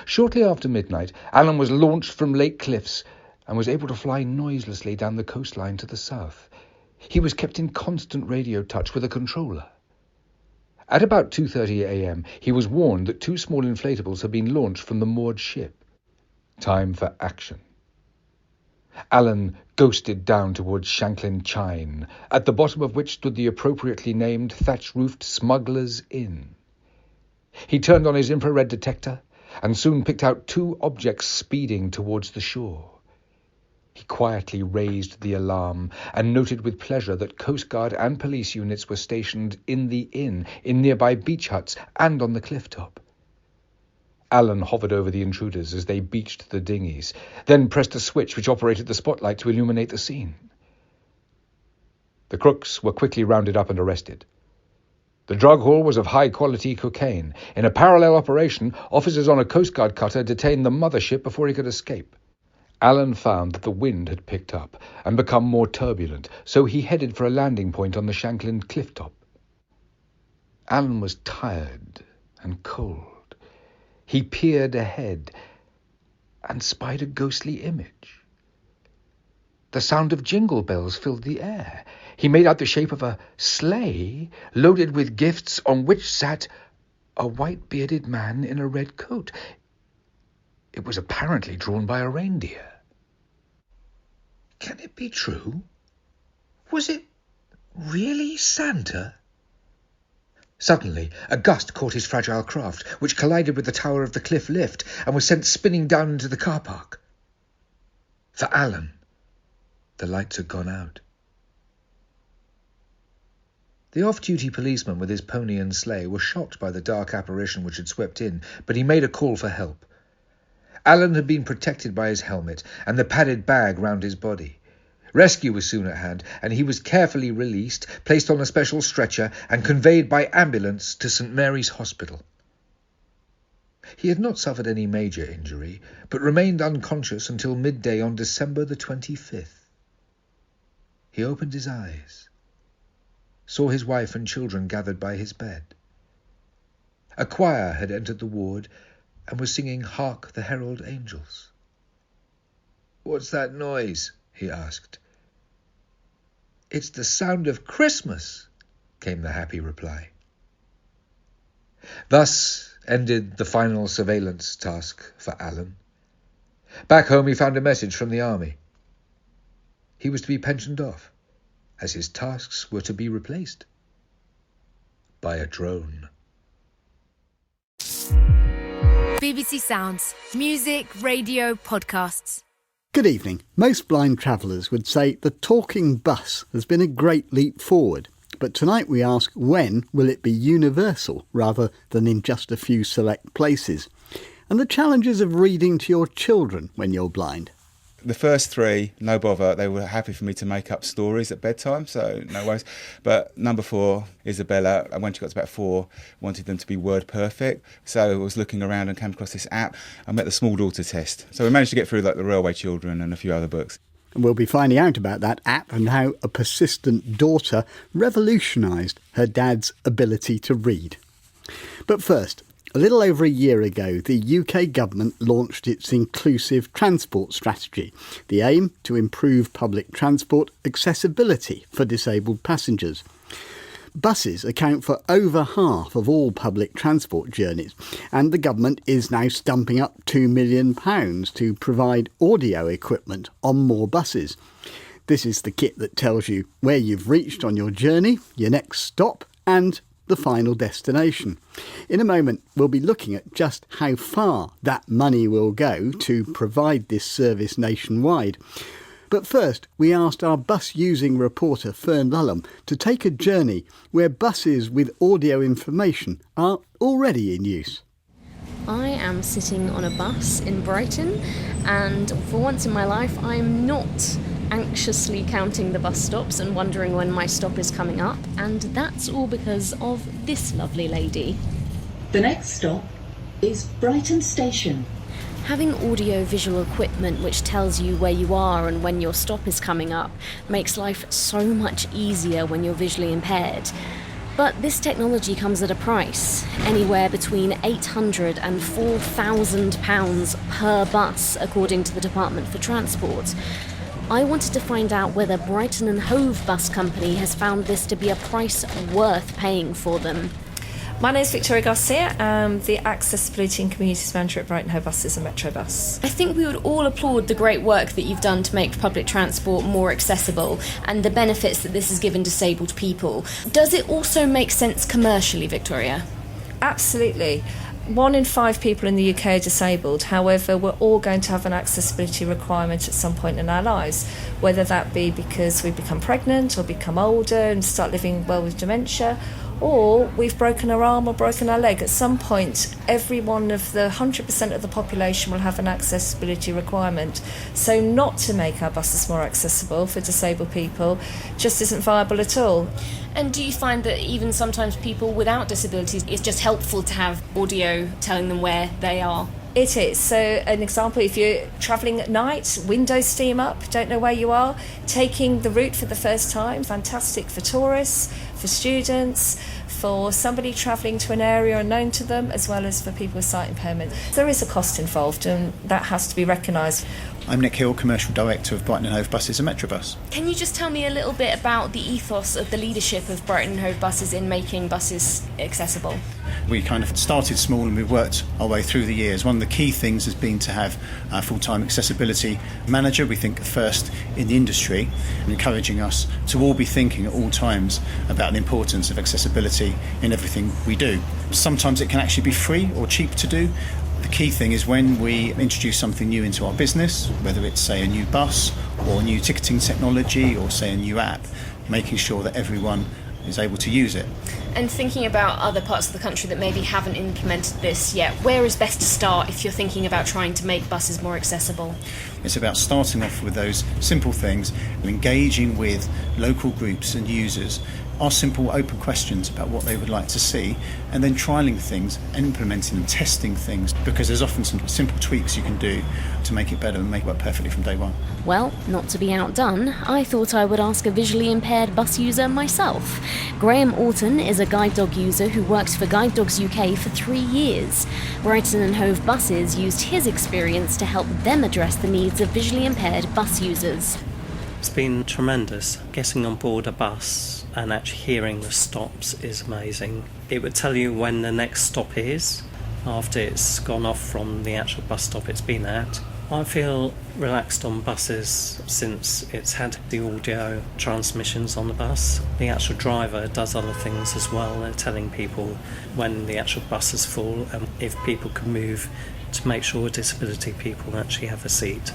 Shortly after midnight, Alan was launched from Lake Cliffs and was able to fly noiselessly down the coastline to the south. He was kept in constant radio touch with a controller. At about 2:30 a.m, he was warned that 2 small inflatables had been launched from the moored ship. Time for action. Alan ghosted down towards Shanklin Chine, at the bottom of which stood the appropriately named thatch-roofed Smuggler's Inn. He turned on his infrared detector and soon picked out 2 objects speeding towards the shore. He quietly raised the alarm and noted with pleasure that Coast Guard and police units were stationed in the inn, in nearby beach huts, and on the cliff top. Alan hovered over the intruders as they beached the dinghies, then pressed a switch which operated the spotlight to illuminate the scene. The crooks were quickly rounded up and arrested. The drug haul was of high-quality cocaine. In a parallel operation, officers on a Coast Guard cutter detained the mothership before he could escape. Alan found that the wind had picked up and become more turbulent, so he headed for a landing point on the Shanklin cliff top. Alan was tired and cold. He peered ahead and spied a ghostly image. The sound of jingle bells filled the air. He made out the shape of a sleigh loaded with gifts on which sat a white-bearded man in a red coat. It was apparently drawn by a reindeer. Can it be true? Was it really Santa? Suddenly, a gust caught his fragile craft, which collided with the tower of the cliff lift and was sent spinning down into the car park. For Alan, the lights had gone out. The off-duty policeman with his pony and sleigh was shocked by the dark apparition which had swept in, but he made a call for help. Alan had been protected by his helmet and the padded bag round his body. Rescue was soon at hand, and he was carefully released, placed on a special stretcher, and conveyed by ambulance to St Mary's Hospital. He had not suffered any major injury, but remained unconscious until midday on December the 25th. He opened his eyes, saw his wife and children gathered by his bed. A choir had entered the ward and was singing "Hark the Herald Angels." "What's that noise?" he asked. "It's the sound of Christmas," came the happy reply. Thus ended the final surveillance task for Alan. Back home he found a message from the army. He was to be pensioned off, as his tasks were to be replaced by a drone. BBC Sounds. Music, radio, podcasts. Good evening. Most blind travellers would say the talking bus has been a great leap forward. But tonight we ask, when will it be universal rather than in just a few select places? And the challenges of reading to your children when you're blind. The first three, no bother, they were happy for me to make up stories at bedtime, so no worries. But number 4, Isabella, when she got to about 4, wanted them to be word perfect. So I was looking around and came across this app. I met the small daughter test. So we managed to get through like the Railway Children and a few other books. And we'll be finding out about that app and how a persistent daughter revolutionised her dad's ability to read. But first, a little over a year ago, the UK government launched its inclusive transport strategy. The aim to improve public transport accessibility for disabled passengers. Buses account for over half of all public transport journeys, and the government is now stumping up £2 million to provide audio equipment on more buses. This is the kit that tells you where you've reached on your journey, your next stop and the final destination. In a moment, we'll be looking at just how far that money will go to provide this service nationwide. But first, we asked our bus-using reporter Fern Lulham to take a journey where buses with audio information are already in use. I am sitting on a bus in Brighton, and for once in my life I'm not anxiously counting the bus stops and wondering when my stop is coming up, and that's all because of this lovely lady. The next stop is Brighton Station. Having audio-visual equipment which tells you where you are and when your stop is coming up makes life so much easier when you're visually impaired. But this technology comes at a price, anywhere between £800 and £4,000 per bus, according to the Department for Transport. I wanted to find out whether Brighton and Hove Bus Company has found this to be a price worth paying for them. My name is Victoria Garcia. I'm the Accessibility and Communities Manager at Brighton Hove Buses and Metro Bus. I think we would all applaud the great work that you've done to make public transport more accessible and the benefits that this has given disabled people. Does it also make sense commercially, Victoria? Absolutely. 1 in 5 people in the UK are disabled. However, we're all going to have an accessibility requirement at some point in our lives, whether that be because we become pregnant or become older and start living well with dementia, or we've broken our arm or broken our leg. At some point, every one of the 100% of the population will have an accessibility requirement. So not to make our buses more accessible for disabled people just isn't viable at all. And do you find that even sometimes people without disabilities, it's just helpful to have audio telling them where they are? It is. So an example, if you're travelling at night, windows steam up, don't know where you are, taking the route for the first time, fantastic for tourists, for students, for somebody travelling to an area unknown to them, as well as for people with sight impairment. There is a cost involved, and that has to be recognised. I'm Nick Hill, Commercial Director of Brighton and Hove Buses and Metrobus. Can you just tell me a little bit about the ethos of the leadership of Brighton and Hove Buses in making buses accessible? We kind of started small and we've worked our way through the years. One of the key things has been to have a full-time accessibility manager, we think first in the industry, and encouraging us to all be thinking at all times about the importance of accessibility in everything we do. Sometimes it can actually be free or cheap to do. The key thing is when we introduce something new into our business, whether it's, say, a new bus or new ticketing technology or, say, a new app, making sure that everyone is able to use it. And thinking about other parts of the country that maybe haven't implemented this yet, where is best to start if you're thinking about trying to make buses more accessible? It's about starting off with those simple things and engaging with local groups and users. Ask simple open questions about what they would like to see, and then trialling things and implementing them, testing things, because there's often some simple tweaks you can do to make it better and make it work perfectly from day one. Well, not to be outdone, I thought I would ask a visually impaired bus user myself. Graham Orton is a guide dog user who works for Guide Dogs UK for 3 years. Brighton and Hove Buses used his experience to help them address the needs of visually impaired bus users. It's been tremendous. Getting on board a bus and actually hearing the stops is amazing. It would tell you when the next stop is after it's gone off from the actual bus stop it's been at. I feel relaxed on buses since it's had the audio transmissions on the bus. The actual driver does other things as well. They're telling people when the actual bus is full and if people can move to make sure disability people actually have a seat.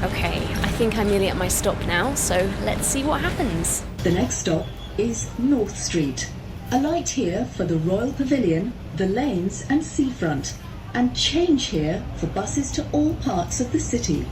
Okay, I think I'm nearly at my stop now, so let's see what happens. The next stop is North Street. Alight here for the Royal Pavilion, the lanes and seafront, and change here for buses to all parts of the city.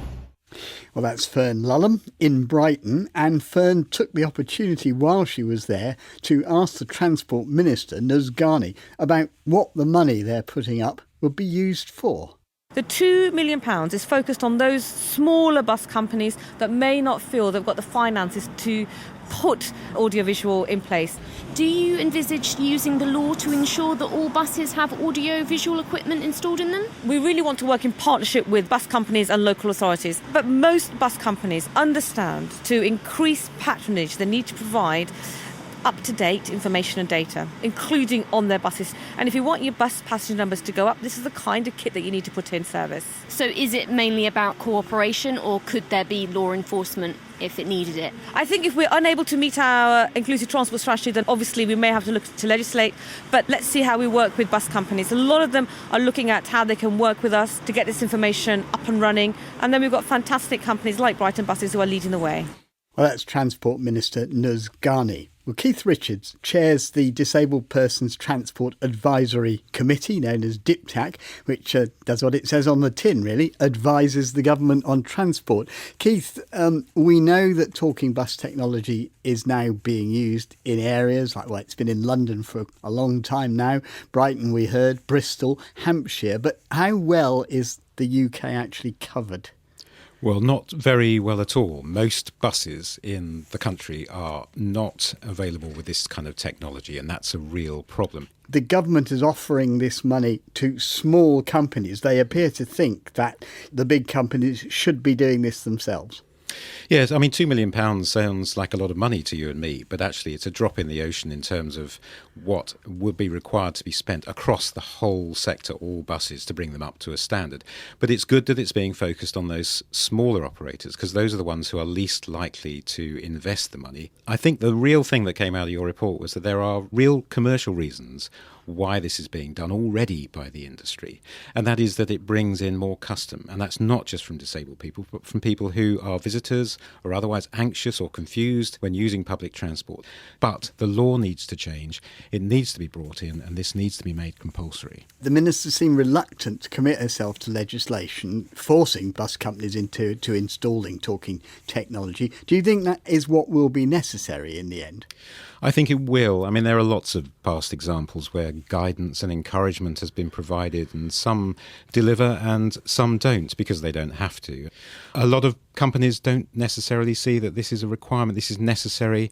Well, that's Fern Lulham in Brighton, and Fern took the opportunity while she was there to ask the Transport Minister, Nuz Ghani, about what the money they're putting up would be used for. The £2 million is focused on those smaller bus companies that may not feel they've got the finances to put audiovisual in place. Do you envisage using the law to ensure that all buses have audio-visual equipment installed in them? We really want to work in partnership with bus companies and local authorities. But most bus companies understand to increase patronage, they need to provide up-to-date information and data, including on their buses. And if you want your bus passenger numbers to go up, this is the kind of kit that you need to put in service. So is it mainly about cooperation, or could there be law enforcement if it needed it? I think if we're unable to meet our inclusive transport strategy, then obviously we may have to look to legislate. But let's see how we work with bus companies. A lot of them are looking at how they can work with us to get this information up and running. And then we've got fantastic companies like Brighton Buses who are leading the way. Well, that's Transport Minister Nuz Ghani. Well, Keith Richards chairs the Disabled Persons Transport Advisory Committee, known as DIPTAC, which does what it says on the tin, really, advises the government on transport. Keith, we know that talking bus technology is now being used in areas like, well, it's been in London for a long time now, Brighton we heard, Bristol, Hampshire, but how well is the UK actually covered? Well, not very well at all. Most buses in the country are not available with this kind of technology, and that's a real problem. The government is offering this money to small companies. They appear to think that the big companies should be doing this themselves. Yes, I mean, £2 million sounds like a lot of money to you and me, but actually it's a drop in the ocean in terms of what would be required to be spent across the whole sector, all buses, to bring them up to a standard. But it's good that it's being focused on those smaller operators, because those are the ones who are least likely to invest the money. I think the real thing that came out of your report was that there are real commercial reasons why this is being done already by the industry, and that is that it brings in more custom, and that's not just from disabled people but from people who are visitors or otherwise anxious or confused when using public transport. But the law needs to change, it needs to be brought in, and this needs to be made compulsory. The minister seemed reluctant to commit herself to legislation forcing bus companies into installing talking technology. Do you think that is what will be necessary in the end? I think it will. I mean, there are lots of past examples where where guidance and encouragement has been provided, and some deliver and some don't because they don't have to. A lot of companies don't necessarily see that this is a requirement, this is necessary.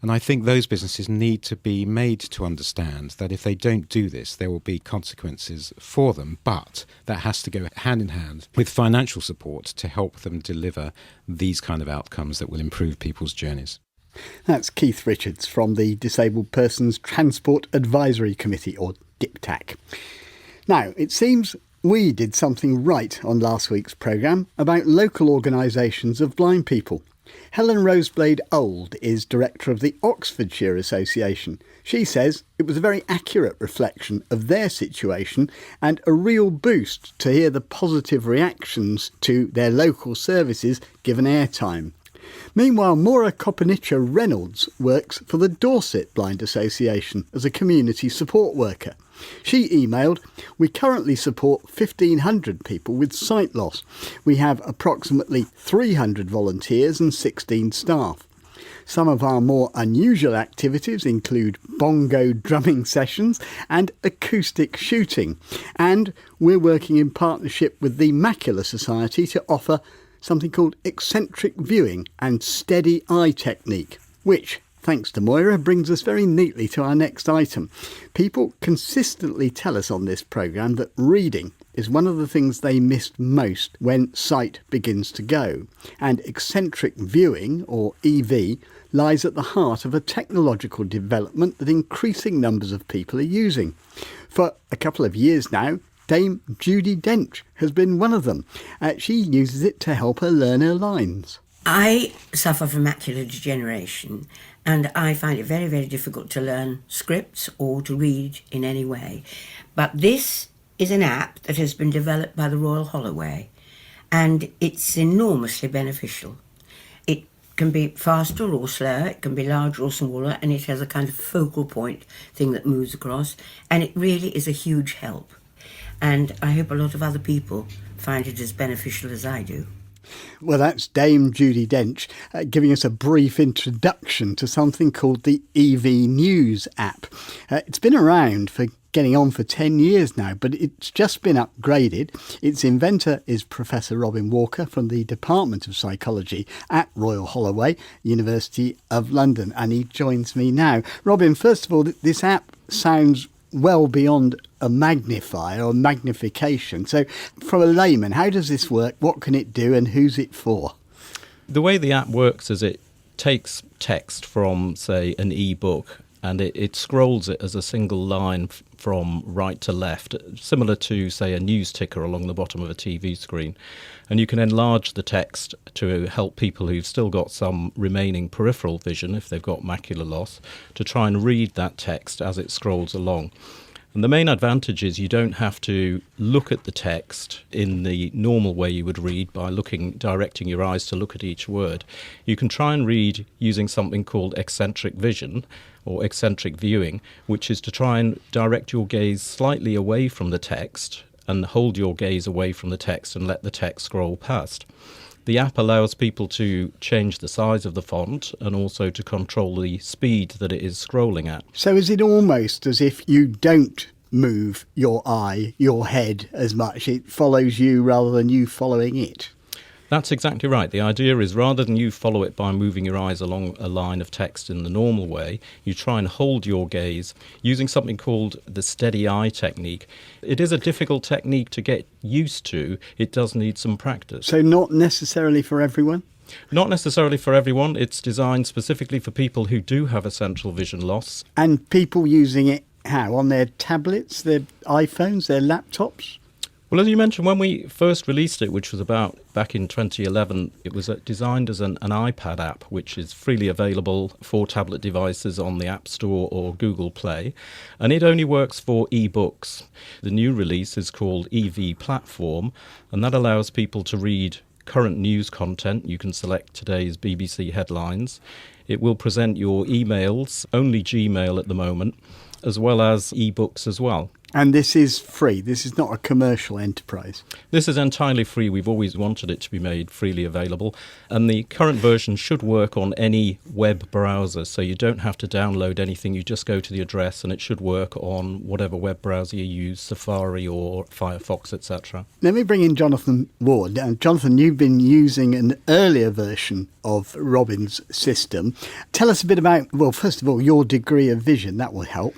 And I think those businesses need to be made to understand that if they don't do this, there will be consequences for them. But that has to go hand in hand with financial support to help them deliver these kind of outcomes that will improve people's journeys. That's Keith Richards from the Disabled Persons Transport Advisory Committee, or DIPTAC. Now, it seems we did something right on last week's programme about local organisations of blind people. Helen Roseblade Old is director of the Oxfordshire Association. She says it was a very accurate reflection of their situation and a real boost to hear the positive reactions to their local services given airtime. Meanwhile, Maura Kopenicha Reynolds works for the Dorset Blind Association as a community support worker. She emailed, "We currently support 1,500 people with sight loss. We have approximately 300 volunteers and 16 staff. Some of our more unusual activities include bongo drumming sessions and acoustic shooting. And we're working in partnership with the Macular Society to offer something called eccentric viewing and steady eye technique, which, thanks to Moira, brings us very neatly to our next item. People consistently tell us on this programme that reading is one of the things they missed most when sight begins to go. And eccentric viewing, or EV, lies at the heart of a technological development that increasing numbers of people are using. For a couple of years now, Dame Judy Dench has been one of them. She uses it to help her learn her lines. I suffer from macular degeneration and I find it very, very difficult to learn scripts or to read in any way. But this is an app that has been developed by the Royal Holloway and it's enormously beneficial. It can be faster or slower, it can be larger or smaller, and it has a kind of focal point thing that moves across, and it really is a huge help. And I hope a lot of other people find it as beneficial as I do. Well, that's Dame Judy Dench giving us a brief introduction to something called the EV News app. It's been around for getting on for 10 years now, but it's just been upgraded. Its inventor is Professor Robin Walker from the Department of Psychology at Royal Holloway, University of London, and he joins me now. Robin, first of all, this app sounds well beyond a magnifier or magnification. So from a layman, how does this work? What can it do and who's it for? The way the app works is it takes text from, say, an e-book and it scrolls it as a single line from right to left, similar to, say, a news ticker along the bottom of a TV screen. And you can enlarge the text to help people who've still got some remaining peripheral vision, if they've got macular loss, to try and read that text as it scrolls along. And the main advantage is you don't have to look at the text in the normal way you would read by directing your eyes to look at each word. You can try and read using something called eccentric vision or eccentric viewing, which is to try and direct your gaze slightly away from the text and hold your gaze away from the text and let the text scroll past. The app allows people to change the size of the font and also to control the speed that it is scrolling at. So is it almost as if you don't move your eye, your head as much? It follows you rather than you following it? That's exactly right. The idea is rather than you follow it by moving your eyes along a line of text in the normal way, you try and hold your gaze using something called the steady eye technique. It is a difficult technique to get used to. It does need some practice. So not necessarily for everyone? Not necessarily for everyone. It's designed specifically for people who do have essential vision loss. And people using it how? On their tablets, their iPhones, their laptops? Well, as you mentioned, when we first released it, which was about back in 2011, it was designed as an iPad app, which is freely available for tablet devices on the App Store or Google Play, and it only works for e-books. The new release is called EV Platform, and that allows people to read current news content. You can select today's BBC headlines. It will present your emails, only Gmail at the moment, as well as e-books as well. And this is free? This is not a commercial enterprise? This is entirely free. We've always wanted it to be made freely available. And the current version should work on any web browser, so you don't have to download anything. You just go to the address and it should work on whatever web browser you use, Safari or Firefox, etc. Let me bring in Jonathan Ward. Jonathan, you've been using an earlier version of Robin's system. Tell us a bit about, well, first of all, your degree of vision. That will help.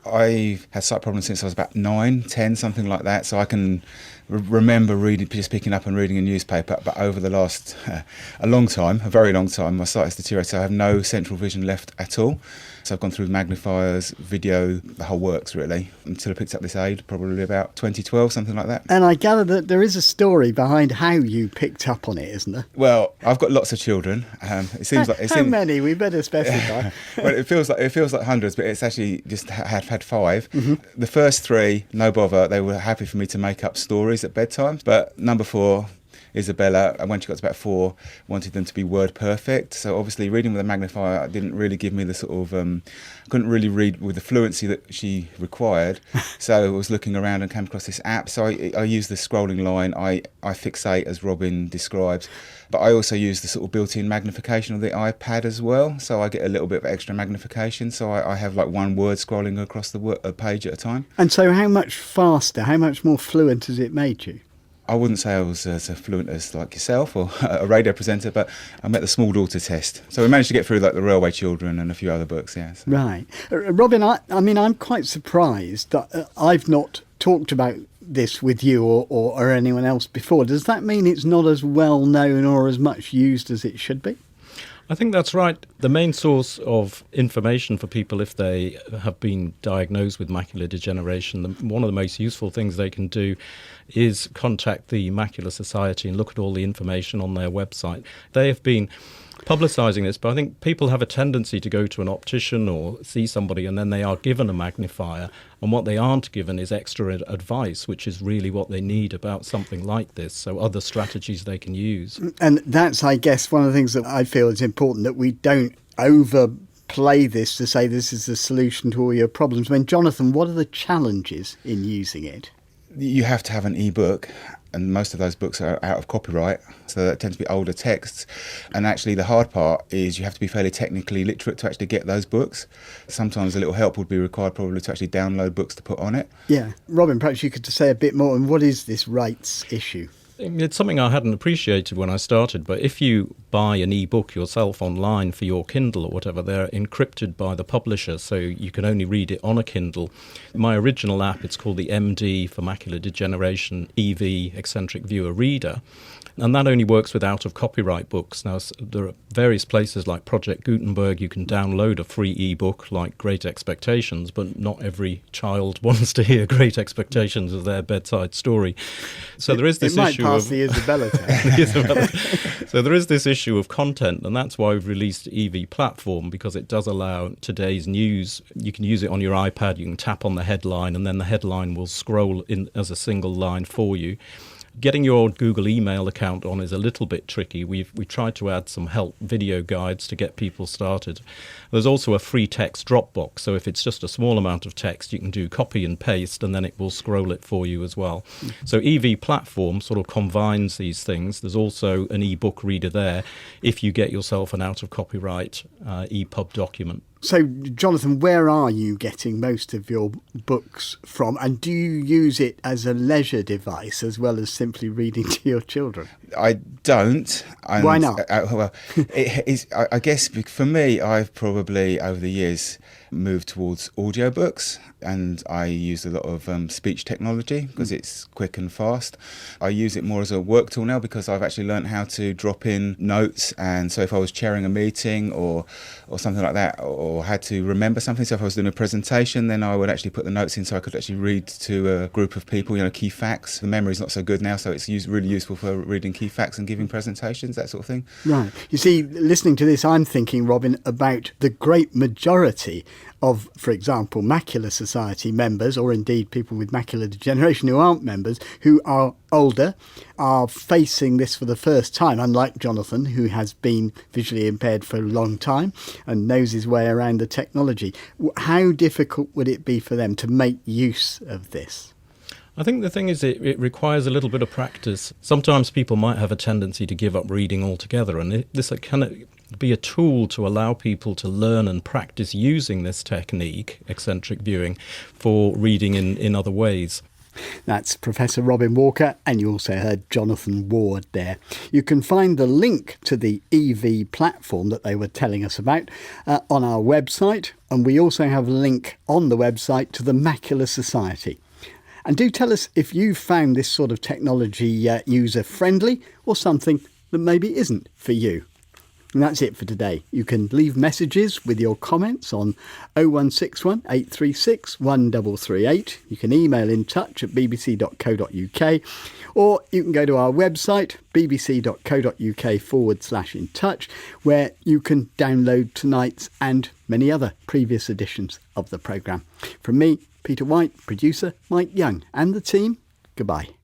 I've had sight problems since I was about 9, 10, something like that. So I can remember just picking up and reading a newspaper. But over the last a very long time, my sight has deteriorated. So I have no central vision left at all. So I've gone through magnifiers, video, the whole works really, until I picked up this aid, probably about 2012, something like that. And I gather that there is a story behind how you picked up on it, isn't there? Well, I've got lots of children. It seems like how many? We better specify. Well, it feels like hundreds, but it's actually just had 5. Mm-hmm. The first 3, no bother. They were happy for me to make up stories at bedtime. But number 4, Isabella, when she got to about 4, wanted them to be word perfect. So obviously reading with a magnifier didn't really give me the sort of, couldn't really read with the fluency that she required. So I was looking around and came across this app. So I used the scrolling line. I fixate as Robin describes. But I also use the sort of built-in magnification of the iPad as well. So I get a little bit of extra magnification. So I have like one word scrolling across the page at a time. And so how much faster, how much more fluent has it made you? I wouldn't say I was as fluent as like yourself or a radio presenter, but I met the small daughter test. So we managed to get through like the Railway Children and a few other books, yeah. So. Right. Robin, I mean, I'm quite surprised that I've not talked about this with you or anyone else before. Does that mean it's not as well known or as much used as it should be? I think that's right. The main source of information for people if they have been diagnosed with macular degeneration, one of the most useful things they can do is contact the Macular Society and look at all the information on their website. They have been publicising this, but I think people have a tendency to go to an optician or see somebody and then they are given a magnifier, and what they aren't given is extra advice, which is really what they need about something like this, so other strategies they can use. And that's, I guess, one of the things that I feel is important, that we don't overplay this to say this is the solution to all your problems. I mean, Jonathan, what are the challenges in using it? You have to have an e-book, and most of those books are out of copyright, so that tend to be older texts. And actually the hard part is you have to be fairly technically literate to actually get those books. Sometimes a little help would be required probably to actually download books to put on it. Yeah. Robin, perhaps you could say a bit more on what is this rights issue? It's something I hadn't appreciated when I started, but if you buy an e-book yourself online for your Kindle or whatever, they're encrypted by the publisher, so you can only read it on a Kindle. My original app, it's called the MD for Macular Degeneration EV Eccentric Viewer Reader, and that only works with out-of-copyright books. Now, there are various places like Project Gutenberg, you can download a free e-book like Great Expectations, but not every child wants to hear Great Expectations as their bedside story. So there is this issue pass the Isabella test. So there is this issue of content, and that's why we've released EV Platform, because it does allow today's news. You can use it on your iPad, you can tap on the headline, and then the headline will scroll in as a single line for you. Getting your Google email account on is a little bit tricky. We tried to add some help video guides to get people started. There's also a free text Dropbox, so if it's just a small amount of text, you can do copy and paste, and then it will scroll it for you as well. So EV Platform sort of combines these things. There's also an e-book reader there if you get yourself an out-of-copyright EPUB document. So, Jonathan, where are you getting most of your books from? And do you use it as a leisure device as well as simply reading to your children? I don't. And, why not? Well, it is, I guess for me, I've probably over the years moved towards audiobooks, and I use a lot of speech technology because it's quick and fast. I use it more as a work tool now because I've actually learned how to drop in notes, and so if I was chairing a meeting or something like that, or had to remember something, so if I was doing a presentation, then I would actually put the notes in so I could actually read to a group of people, key facts. The memory's not so good now, so it's really useful for reading key facts and giving presentations, that sort of thing. Right. You see, listening to this, I'm thinking, Robin, about the great majority of, for example, Macular Society members, or indeed people with macular degeneration who aren't members, who are older, are facing this for the first time, unlike Jonathan, who has been visually impaired for a long time and knows his way around the technology. How difficult would it be for them to make use of this? I think the thing is it requires a little bit of practice. Sometimes people might have a tendency to give up reading altogether, and this can be a tool to allow people to learn and practice using this technique, eccentric viewing, for reading in other ways. That's Professor Robin Walker, and you also heard Jonathan Ward there. You can find the link to the EV platform that they were telling us about on our website, and we also have a link on the website to the Macular Society. And do tell us if you've found this sort of technology user-friendly or something that maybe isn't for you. And that's it for today. You can leave messages with your comments on 0161 836 1338. You can email in touch at bbc.co.uk, or you can go to our website, bbc.co.uk/in touch, where you can download tonight's and many other previous editions of the programme. From me, Peter White, producer Mike Young, and the team, goodbye.